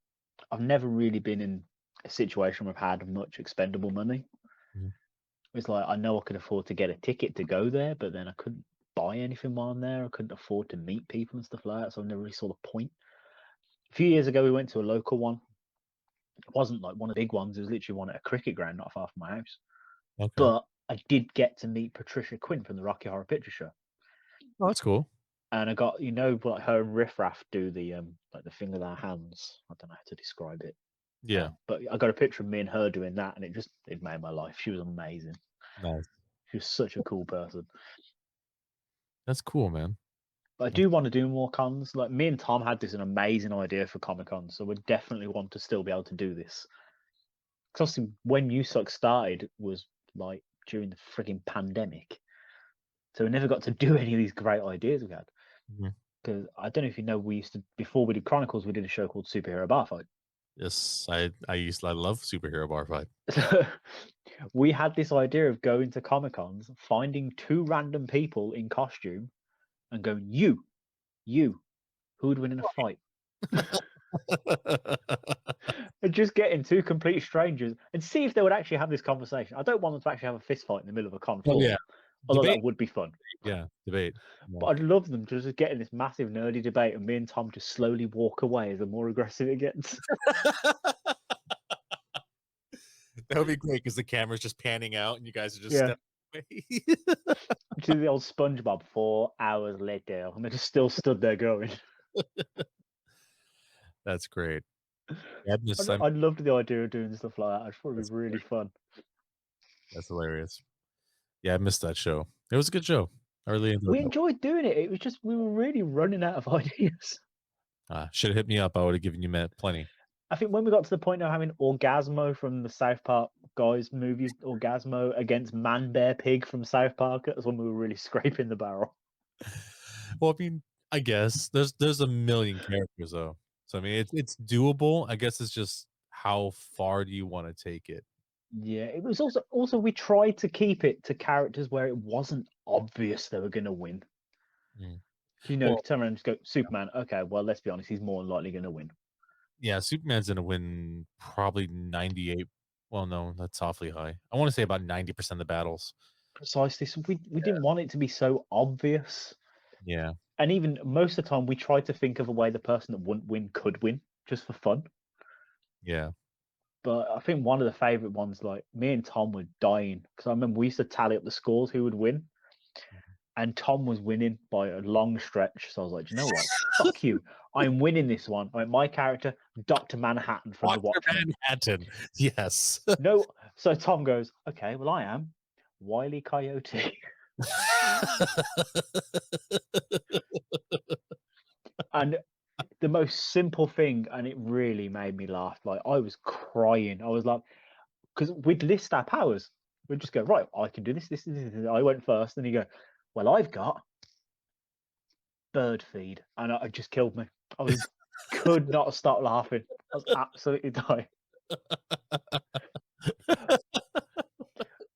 I've never really been in a situation where I've had much expendable money. Mhm. It's like I know I could afford to get a ticket to go there, but then I couldn't buy anything while I'm there. I couldn't afford to meet people and stuff like that, so I never really saw the point. A few years ago, we went to a local one. It wasn't like one of the big ones. It was literally one at a cricket ground not far from my house. Okay. But I did get to meet Patricia Quinn from the Rocky Horror Picture Show, Oh, that's cool. and I got like her and Riff Raff do the like the thing with our hands. I don't know how to describe it. Yeah. But I got a picture of me and her doing that, and it made my life. She was amazing. Nice. She was such a cool person. That's cool, man. But I do want to do more cons. Like me and Tom had this an amazing idea for Comic Con, so we definitely want to still be able to do this. Because when USUK started was like during the frigging pandemic, so we never got to do any of these great ideas we had. Mhm. Because I don't know if you know, we used to before we did Chronicles, we did a show called Superhero Bar Fight. Yes, I love superhero bar fight. We had this idea of going to Comic Cons, finding two random people in costume, and going, you, who would win in a fight? And just getting two complete strangers and see if they would actually have this conversation. I don't want them to actually have a fist fight in the middle of a con Oh yeah, floor, although debate. that would be fun. Yeah, debate. But Yeah. I'd love them to just get in this massive nerdy debate and me and Tom just slowly walk away as the more aggressive it gets. That would be great because the camera's just panning out and you guys are just Yeah. stepping okay. To the old SpongeBob 4 hours later, and they just still stood there going. That's great. Yeah, I loved the idea of doing stuff like that. I thought it'd that's be really fun. that's hilarious. Yeah, I missed that show. It was a good show. I really enjoyed We that. enjoyed doing it. It was just we were really running out of ideas. Should have hit me up. I would have given you plenty. I think when we got to the point of having Orgasmo from the South Park guys movie, Orgasmo against Man Bear Pig from South Park, that's when we were really scraping the barrel. Well, I mean, I guess there's a million characters though, so I mean it's doable. I guess it's just how far do you want to take it? Yeah, it was also we tried to keep it to characters where it wasn't obvious they were going to win. Mm. You know, Well, turn around and just go Superman. Okay, well, let's be honest, he's more than likely going to win. yeah, Superman's gonna win probably 98. Well, no, that's awfully high. I want to say about 90% of the battles. Precisely. So we didn't want it to be so obvious. Yeah, And even most of the time, we tried to think of a way the person that wouldn't win could win, just for fun. yeah. But I think one of the favorite ones, like me and Tom were dying because I remember we used to tally up the scores who would win, and Tom was winning by a long stretch. So I was like, you know what? Fuck you. I'm winning this one. I my character, Dr. Manhattan from The Doctor Watchmen. Manhattan. Yes. No. So Tom goes, okay, well, I am Wile E. Coyote. And the most simple thing, and it really made me laugh. Like I was crying. I was like, because we'd list our powers. We'd just go, right, I can do this, this. I went first, and you go, well, I've got bird feed, and it just killed me. Could not stop laughing. I was absolutely dying.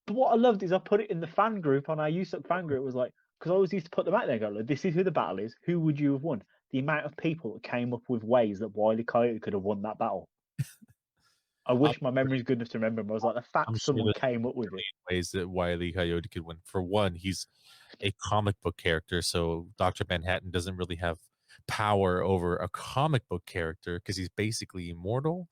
But what I loved is I put it in the fan group on our USUK fan group. It was like, because I always used to put them out there and go, like, this is who the battle is. Who would you have won? The amount of people that came up with ways that Wile E. Coyote could have won that battle. I I'm, wish my memory's good enough to remember them. I was like, the I'm fact sure someone there's came up a with it. million ways that Wile E. Coyote could win. For one, he's a comic book character, so Doctor Manhattan doesn't really have power over a comic book character because he's basically immortal.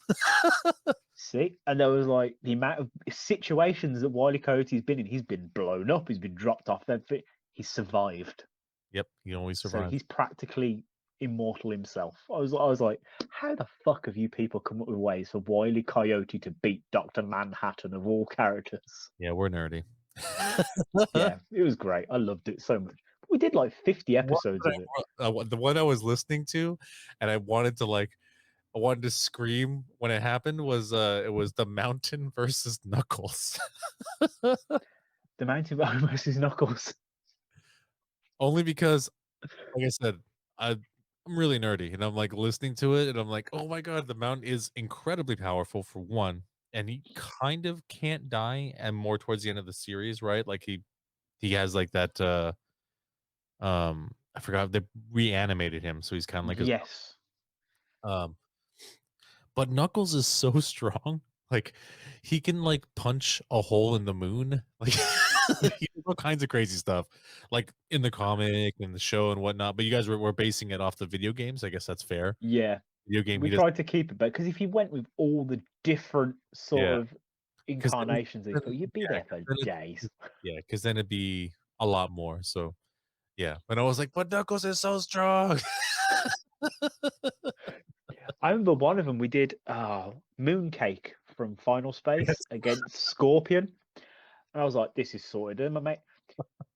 See? And there was like the amount of situations that Wile E. Coyote's been in. He's been blown up, he's been dropped off everything. He's survived. Yep, he always So survives. he's practically immortal himself. I was like, how the fuck have you people come up with ways for Wile E. Coyote to beat Dr. Manhattan of all characters? Yeah, we're nerdy. Yeah, it was great. I loved it so much. We did like 50 episodes of it. The one I was listening to, and I wanted to scream when it happened was it was the Mountain versus Knuckles. The Mountain versus Knuckles. Only because, like I said, I'm really nerdy, and I'm like listening to it, and I'm like, oh my god, the Mountain is incredibly powerful for one, and he kind of can't die, and more towards the end of the series, right? Like he has like that I forgot they reanimated him, so he's kind of like his Yes. um but Knuckles is so strong. Like he can like punch a hole in the moon. Like he does all kinds of crazy stuff. Like in the comic and the show and whatnot. But you guys were basing it off the video games. I guess that's fair. Yeah. Video game We he does tried to keep it, but because if you went with all the different yeah. sort of Because incarnations of these people, you'd be yeah, there for days. yeah, because then it'd be a lot more. So yeah. But I was like, but Knuckles is so strong. I remember one of them we did Mooncake from Final Space against Scorpion. And I was like, this is sorted, my mate.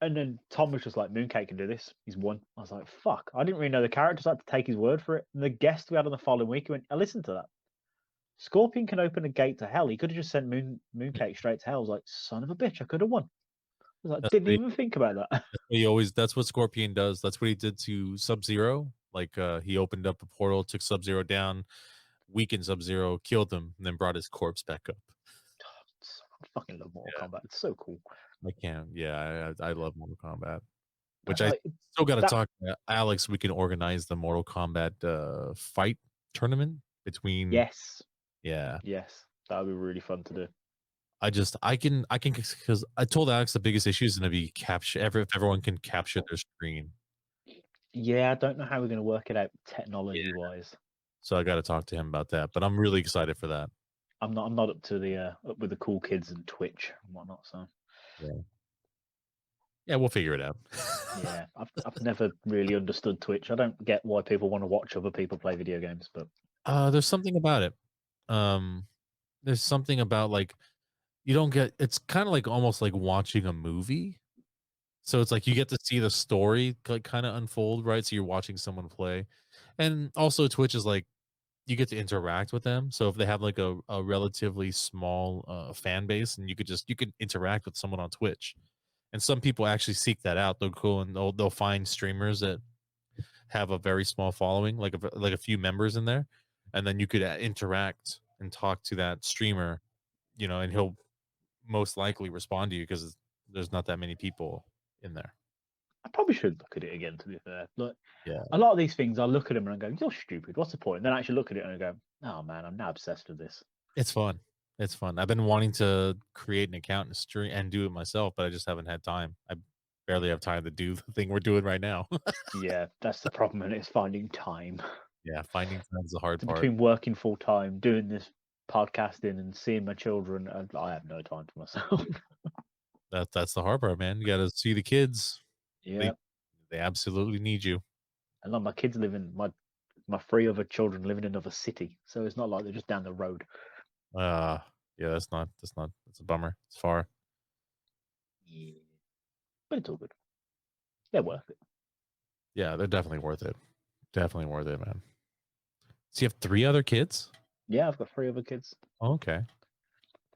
And then Tom was just like, Mooncake can do this. He's won. I was like, fuck. I didn't really know the character, so I had to take his word for it. And the guest we had on the following week, he went, I listened to that. Scorpion can open a gate to hell. He could have just sent Mooncake straight to hell. I was like, son of a bitch, I could have won. I was like, That's didn't what even think about that. he always that's what Scorpion does. That's what he did to Sub-Zero. Like he opened up a portal, took Sub-Zero down, weakened Sub-Zero, killed him, and then brought his corpse back up. I fucking love Mortal Yeah, Kombat. It's so cool. I can. Yeah, I love Mortal Kombat. Which And I like still got to that, talk to Alex. We can organize the Mortal Kombat fight tournament between. yes, Yeah, yes, that would be really fun to do. I can because I told Alex the biggest issue is going to be capture. If everyone can capture their screen. Yeah, I don't know how we're going to work it out Yeah. technology wise. So I got to talk to him about that. But I'm really excited for that. I'm not up to the up with the cool kids and Twitch and whatnot. So Yeah. Yeah, we'll figure it out. Yeah, I've never really understood Twitch. I don't get why people want to watch other people play video games, but There's something about it. Um, there's something about like you don't get. It's kind of like almost like watching a movie. So it's like you get to see the story like kind of unfold, right? So you're watching someone play, and also Twitch is like you get to interact with them. So if they have like a relatively small fan base, and you could interact with someone on Twitch, and some people actually seek that out. They'll go and they'll find streamers that have a very small following, like a few members in there, and then you could interact and talk to that streamer, and he'll most likely respond to you because there's not that many people in there. I probably should look at it again. To be fair, look, Yeah, a lot of these things, I look at them and I go, "You're stupid. What's the point?" And then I actually look at it and I go, "Oh man, I'm now obsessed with this." it's fun. It's fun. I've been wanting to create an account and stream and do it myself, but I just haven't had time. I barely have time to do the thing we're doing right now. Yeah, that's the problem, and it's finding time. Yeah, finding time is the hard So part. between working full time, doing this podcasting, and seeing my children, I have no time for myself. That's the hard part, man. You got to see the kids. They Yeah, they absolutely need you. and like my kids live in my three other children live in another city, so it's not like they're just down the road. Uh yeah, that's a bummer. It's far. Yeah, but it's all good. They're worth it. Yeah, they're definitely worth it. Definitely worth it, man. So you have 3 other kids? Yeah, I've got three other kids. Oh, okay.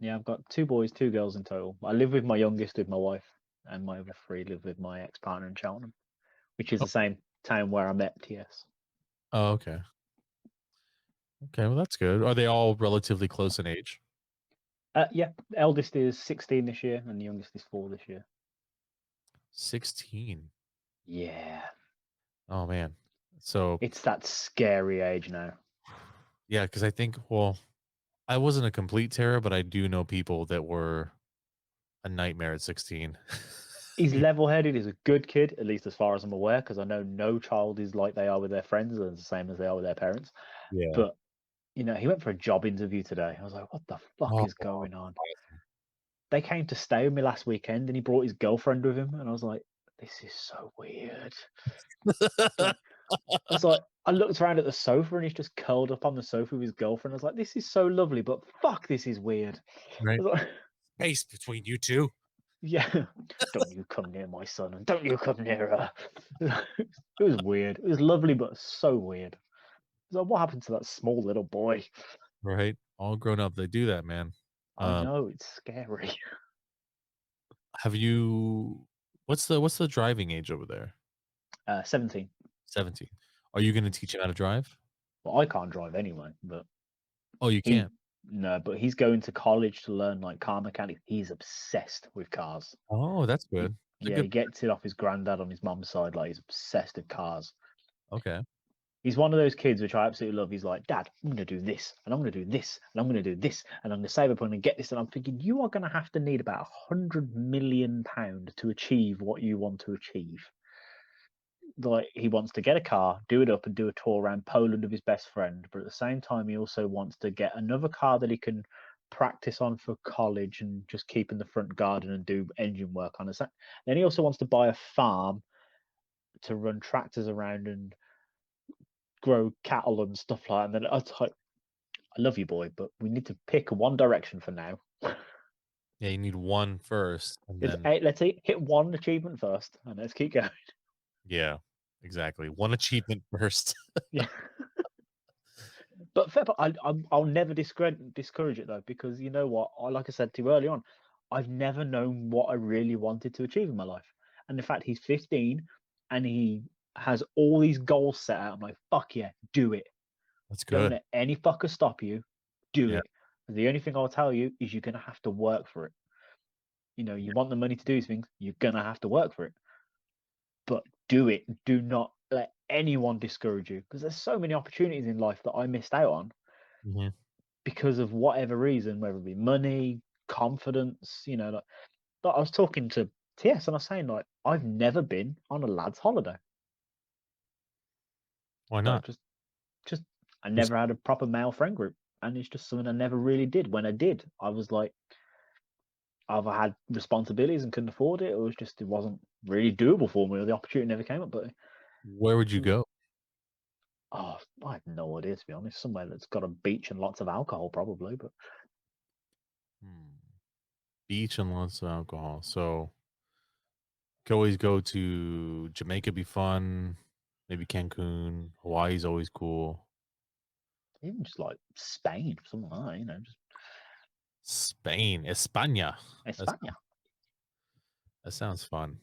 Yeah, I've got two boys, two girls in total. I live with my youngest with my wife, and my other three live with my ex partner in Cheltenham, which is Oh, the same town where I met TS. oh, okay. Okay, well that's good. Are they all relatively close in age? Yeah, the eldest is 16 this year, and the youngest is 4 this year. 16. Yeah, Oh man. So it's that scary age now. yeah, because I think well, I wasn't a complete terror, but I do know people that were a nightmare at 16. He's level-headed. He's a good kid, at least as far as I'm aware, because I know no child is like they are with their friends and the same as they are with their parents. Yeah. But he went for a job interview today. I was like, what the fuck Oh, is going on? They came to stay with me last weekend, and he brought his girlfriend with him, and I was like, this is so weird. awesome. Like, I was like, I looked around at the sofa, and he's just curled up on the sofa with his girlfriend. I was like, this is so lovely, but fuck, this is weird. I Right. was like, Space between you two. yeah, don't you come near my son, and don't you come near her. It was weird. It was lovely, but so weird. I was like, what happened to that small little boy? Right. All grown up. They do that, man. I Um, know, it's scary. have you what's the driving age over there? 17. 17. Are you gonna teach him how to drive? Well, I can't drive anyway, but Oh, you he, can't. no, but he's going to college to learn like car mechanics. He's obsessed with cars. Oh, that's good. It's a Yeah, he good gets it off his granddad on his mum's side. Like he's obsessed with cars. okay. He's one of those kids which I absolutely love. He's like, Dad, I'm going to do this, and I'm going to do this, and I'm going to do this, and I'm going to save up and get this. And I'm thinking, you are going to have to need about £100 million to achieve what you want to achieve. Like he wants to get a car, do it up, and do a tour around Poland with his best friend. But at the same time, he also wants to get another car that he can practice on for college and just keep in the front garden and do engine work on. Then he also wants to buy a farm to run tractors around and grow cattle and stuff like that. And then I was like, I love you, boy, but we need to pick one direction for now. Yeah, you need one first and then Let's hit one achievement first, and let's keep going. yeah, exactly. One achievement first. Yeah, but fair, but I'll never discourage it though, because you know what? Like I said to you early on, I've never known what I really wanted to achieve in my life, and in fact, he's 15 and he has all these goals set out. I'm like, fuck yeah, do it. That's Don't good. let any fucker stop you. Do Yeah. it. The only thing I'll tell you is you're gonna have to work for it. You want the money to do these things, you're gonna have to work for it. But do it. Do not let anyone discourage you, because there's so many opportunities in life that I missed out on Mhm. because of whatever reason, whether it be money, confidence. Like I was talking to TS and I was saying like I've never been on a lad's holiday. Why Like not? just I Just never had a proper male friend group, and it's just something I never really did. When I did, I was like either had responsibilities and couldn't afford it, or it wasn't really doable for me, or the opportunity never came up. But Where would you go? oh, I have no idea, to be honest. Somewhere that's got a beach and lots of alcohol, probably. But Hmm. Beach and lots of alcohol. So could always go to Jamaica, be fun. Maybe Cancun. Hawaii's always cool. even just like Spain, something like that, just Spain, España. That's, España. that sounds fun.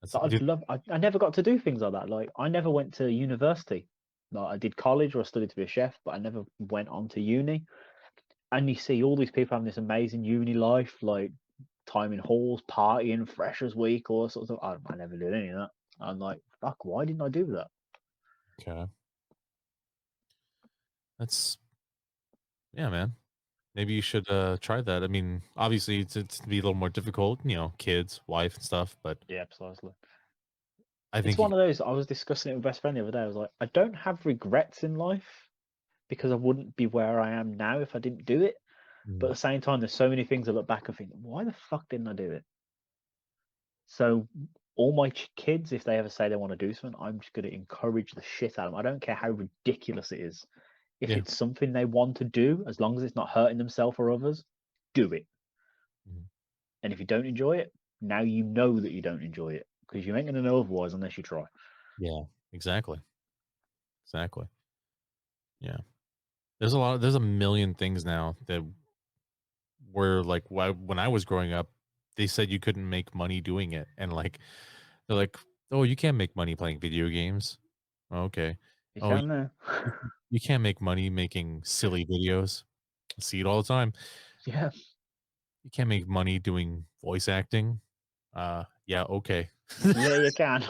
That's, But I'd dude, love. I never got to do things like that. Like I never went to university. Like I did college or I studied to be a chef, but I never went on to uni. And you see all these people having this amazing uni life, like time in halls, partying, freshers week, all sorts of. I never did any of that. I'm like, fuck, why didn't I do that? okay. That's yeah, man. Maybe you should try that. I mean, obviously it's to be a little more difficult, kids, wife and stuff, but Yeah, precisely. I It's think you one of those. I was discussing it with my best friend the other day. I was like, I don't have regrets in life because I wouldn't be where I am now if I didn't do it. But at mm, the same time, there's so many things I look back and think, why the fuck didn't I do it? So all my kids, if they ever say they want to do something, I'm just going to encourage the shit out of them. I don't care how ridiculous it is. If yeah. it's something they want to do, as long as it's not hurting themselves or others, do it. Mhm. And if you don't enjoy it, now you know that you don't enjoy it because you ain't going to know otherwise unless you try. Yeah, exactly. Exactly. Yeah. There's a million things now that were like when I was growing up, they said you couldn't make money doing it. And like they're like, "Oh, you can't make money playing video games." "Oh, okay. You Oh, can now. you can't make money making silly videos. I see it all the time. Yeah, You can't make money doing voice acting. Yeah, okay. yeah, you can.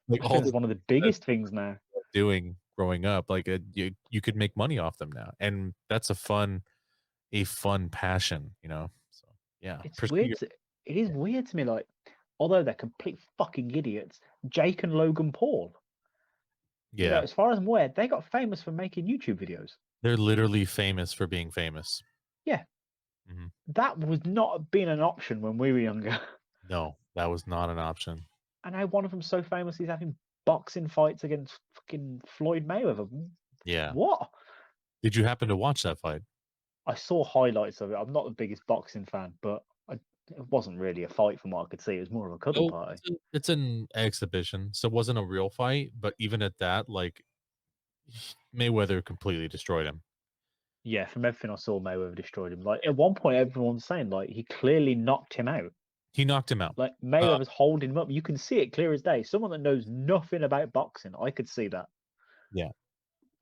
Like I all think it's the one of the that biggest things now. doing growing up, like you could make money off them now, and that's a fun passion. So yeah, It's pursue weird. your It is yeah. weird to me. Like, although they're complete fucking idiots, Jake and Logan Paul. Yeah, As far as I'm aware, they got famous for making YouTube videos. they're literally famous for being famous. Yeah, Mhm. that was not being an option when we were younger. No, that was not an option. And now one of them's so famous he's having boxing fights against fucking Floyd Mayweather. Yeah. What? Did you happen to watch that fight? I saw highlights of it. I'm not the biggest boxing fan, but it wasn't really a fight from what I could see. It was more of a cuddle No, party. it's an exhibition, so it wasn't a real fight. But even at that, like Mayweather completely destroyed him. Yeah, from everything I saw, Mayweather destroyed him. Like at one point, everyone's saying like he clearly knocked him out. He knocked him out. Like Uh, Mayweather's holding him up. You can see it clear as day. Someone that knows nothing about boxing, I could see that. yeah.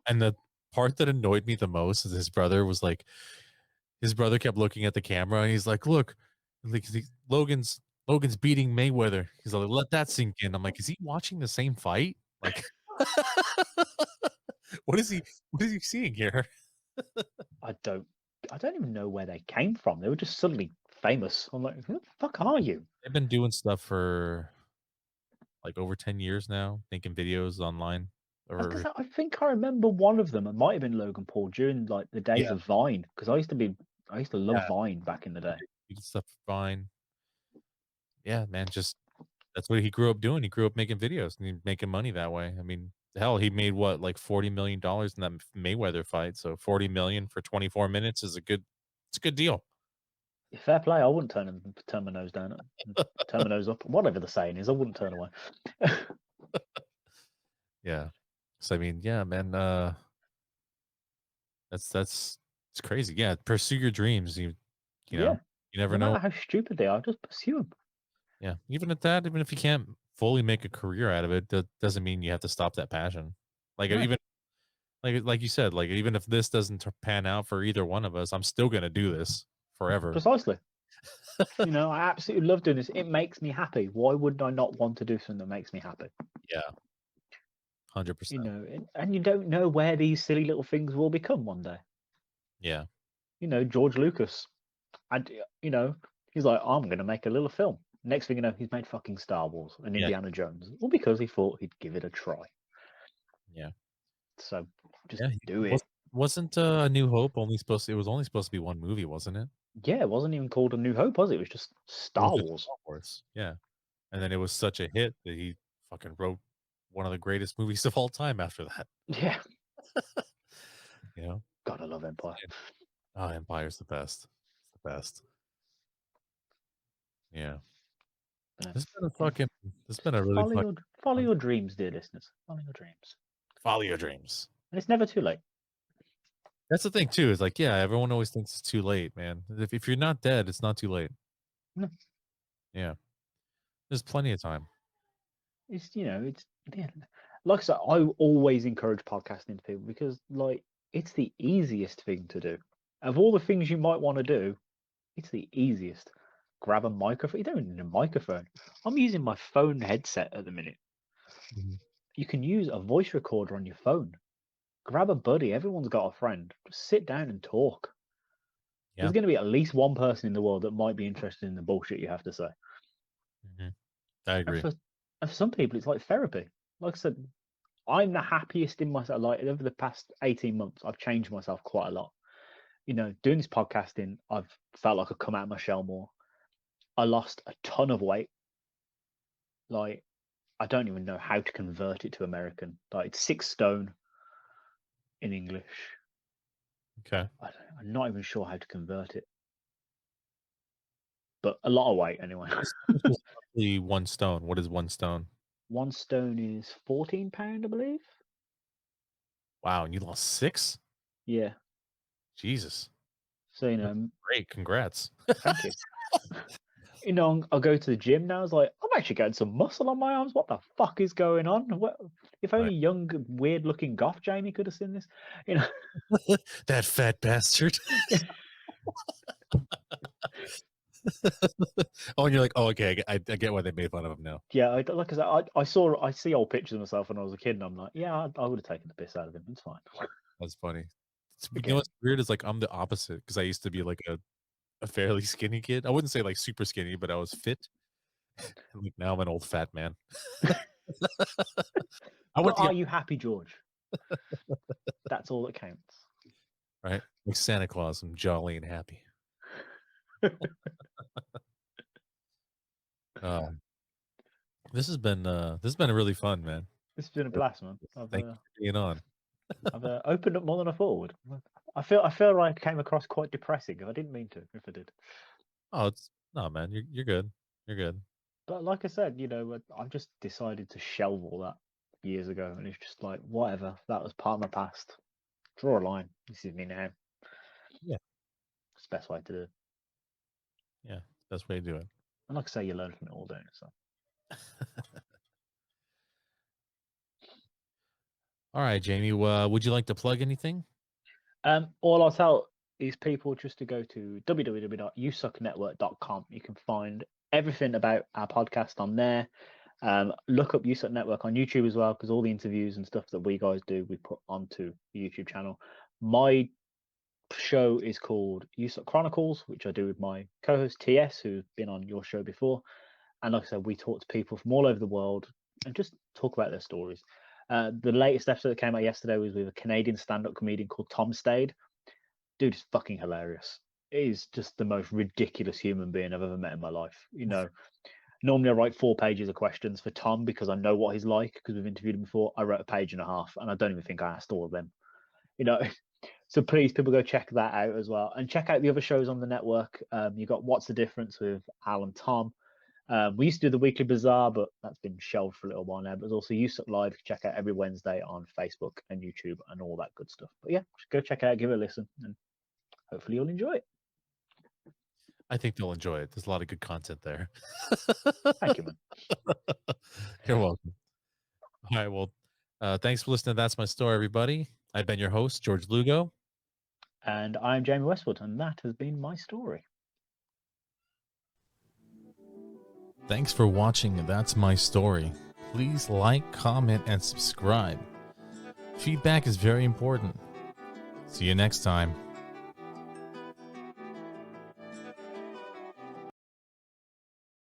And the part that annoyed me the most is his brother kept looking at the camera and he's like, "Look, like Logan's beating Mayweather." He's like, "Let that sink in." I'm like, "Is he watching the same fight? Like, what is he? What is he seeing here?" I don't, I don't even know where they came from. They were just suddenly famous. I'm like, who the fuck are you? They've been doing stuff for like over 10 years now, making videos online. I was Or gonna say, I think I remember one of them. It might have been Logan Paul during like the days yeah, of Vine because I used to love yeah, Vine back in the day. he did stuff fine. Yeah, man, just that's what he grew up doing. He grew up making videos and making money that way. I mean, hell, he made what, like $40 million in that Mayweather fight. So 40 million for 24 minutes is it's a good deal. Fair play. I wouldn't turn my nose down, turn my nose up, whatever the saying is. I wouldn't turn away. Yeah. So I mean, yeah, man, that's it's crazy. Yeah, pursue your dreams. You know, Yeah, you never no know. matter how stupid they are, just pursue them. Yeah, even at that, even if you can't fully make a career out of it, that doesn't mean you have to stop that passion. Like No, even like you said, like even if this doesn't pan out for either one of us, I'm still gonna do this forever. precisely. I absolutely love doing this. It makes me happy. Why would I not want to do something that makes me happy? Yeah, 100%. And you don't know where these silly little things will become one day. Yeah, George Lucas, and he's like, I'm going to make a little film. Next thing you know, he's made fucking Star Wars and yeah, Indiana Jones, all because he thought he'd give it a try. yeah, So just yeah. do it. Wasn't A New Hope only supposed? It was only supposed to be one movie, wasn't it? Yeah, it wasn't even called A New Hope, was it? It was just It was Star just Wars. Star Wars. Yeah, And then it was such a hit that he fucking wrote one of the greatest movies of all time after that. Yeah. You know? God, I love Empire. Oh, Empire's the best. It's the best. Yeah. This has been a really Follow your dreams, dear listeners. Follow your dreams. follow your dreams. And it's never too late. That's the thing too, is like, yeah, everyone always thinks it's too late, man. If you're not dead, it's not too late. No. Yeah. There's plenty of time. It's yeah. Like I said, I always encourage podcasting to people because like it's the easiest thing to do. Of all the things you might want to do, it's the easiest. Grab a microphone. You don't even need a microphone. I'm using my phone headset at the minute. Mhm. You can use a voice recorder on your phone. Grab a buddy. Everyone's got a friend. Just sit down and talk. Yeah. There's going to be at least one person in the world that might be interested in the bullshit you have to say. Mm-hmm. I agree. And for some people, it's like therapy. Like I said, I'm the happiest in myself. Like over the past 18 months, I've changed myself quite a lot. Doing this podcasting, I've felt like I've come out of my shell more. I lost a ton of weight. Like, I don't even know how to convert it to American. Like, it's 6 stone in English. Okay. I'm not even sure how to convert it. But a lot of weight anyway. Roughly 1 stone. What is 1 stone? 1 stone is 14 pound, I believe. Wow, and you lost 6? Yeah. Jesus. So great. Congrats. Thank you. I'll go to the gym now. It's like, I'm actually getting some muscle on my arms. What the fuck is going on? If only young, weird-looking goth Jamie could have seen this. That fat bastard. Oh, and you're like, oh, okay, I get why they made fun of him now. Yeah, like I see old pictures of myself when I was a kid, and I'm like, yeah, I would have taken the piss out of him. It's fine. That's funny. You know what's weird is like I'm the opposite because I used to be like a fairly skinny kid. I wouldn't say like super skinny, but I was fit. And like now I'm an old fat man. Are you happy, George? That's all that counts. Right? Like Santa Claus, I'm jolly and happy. This has been really fun, man. This has been a blast, man. Thank you for being on. I've opened up more than I thought I would. I feel like I came across quite depressing. If I didn't mean to, if I did. Oh, no, man. You're good. You're good. But like I said, I've just decided to shelve all that years ago, and it's just like whatever. That was part of my past. Draw a line. This is me now. Yeah, it's the best way to do it. Yeah, best way to do it. And like I say, you learn from it all, don't you? So. All right, Jamie. Would you like to plug anything? All I'll tell is people just to go to www.usuknetwork.com. You can find everything about our podcast on there. Look up USUK Network on YouTube as well, because all the interviews and stuff that we guys do, we put onto the YouTube channel. My show is called USUK Chronicles, which I do with my co-host TS, who's been on your show before. And like I said, we talk to people from all over the world and just talk about their stories. The latest episode that came out yesterday was with a Canadian stand-up comedian called Tom Stade. Dude is fucking hilarious. He's just the most ridiculous human being I've ever met in my life. Normally I write 4 pages of questions for Tom because I know what he's like, because we've interviewed him before. I wrote a page and a half, and I don't even think I asked all of them. So please, people, go check that out as well, and check out the other shows on the network. You got What's the Difference with Al and Tom. We used to do the Weekly Bazaar, but that's been shelved for a little while now. But there's also USUK Live. Check out every Wednesday on Facebook and YouTube and all that good stuff. But yeah, just go check it out, give it a listen, and hopefully you'll enjoy it. I think they'll enjoy it. There's a lot of good content there. Thank you, man. You're welcome. All right, well, thanks for listening to That's My Story, everybody. I've been your host, George Lugo. And I'm Jamie Westwood, and that has been my story. Thanks for watching That's My Story. Please like, comment, and subscribe. Feedback is very important. See you next time.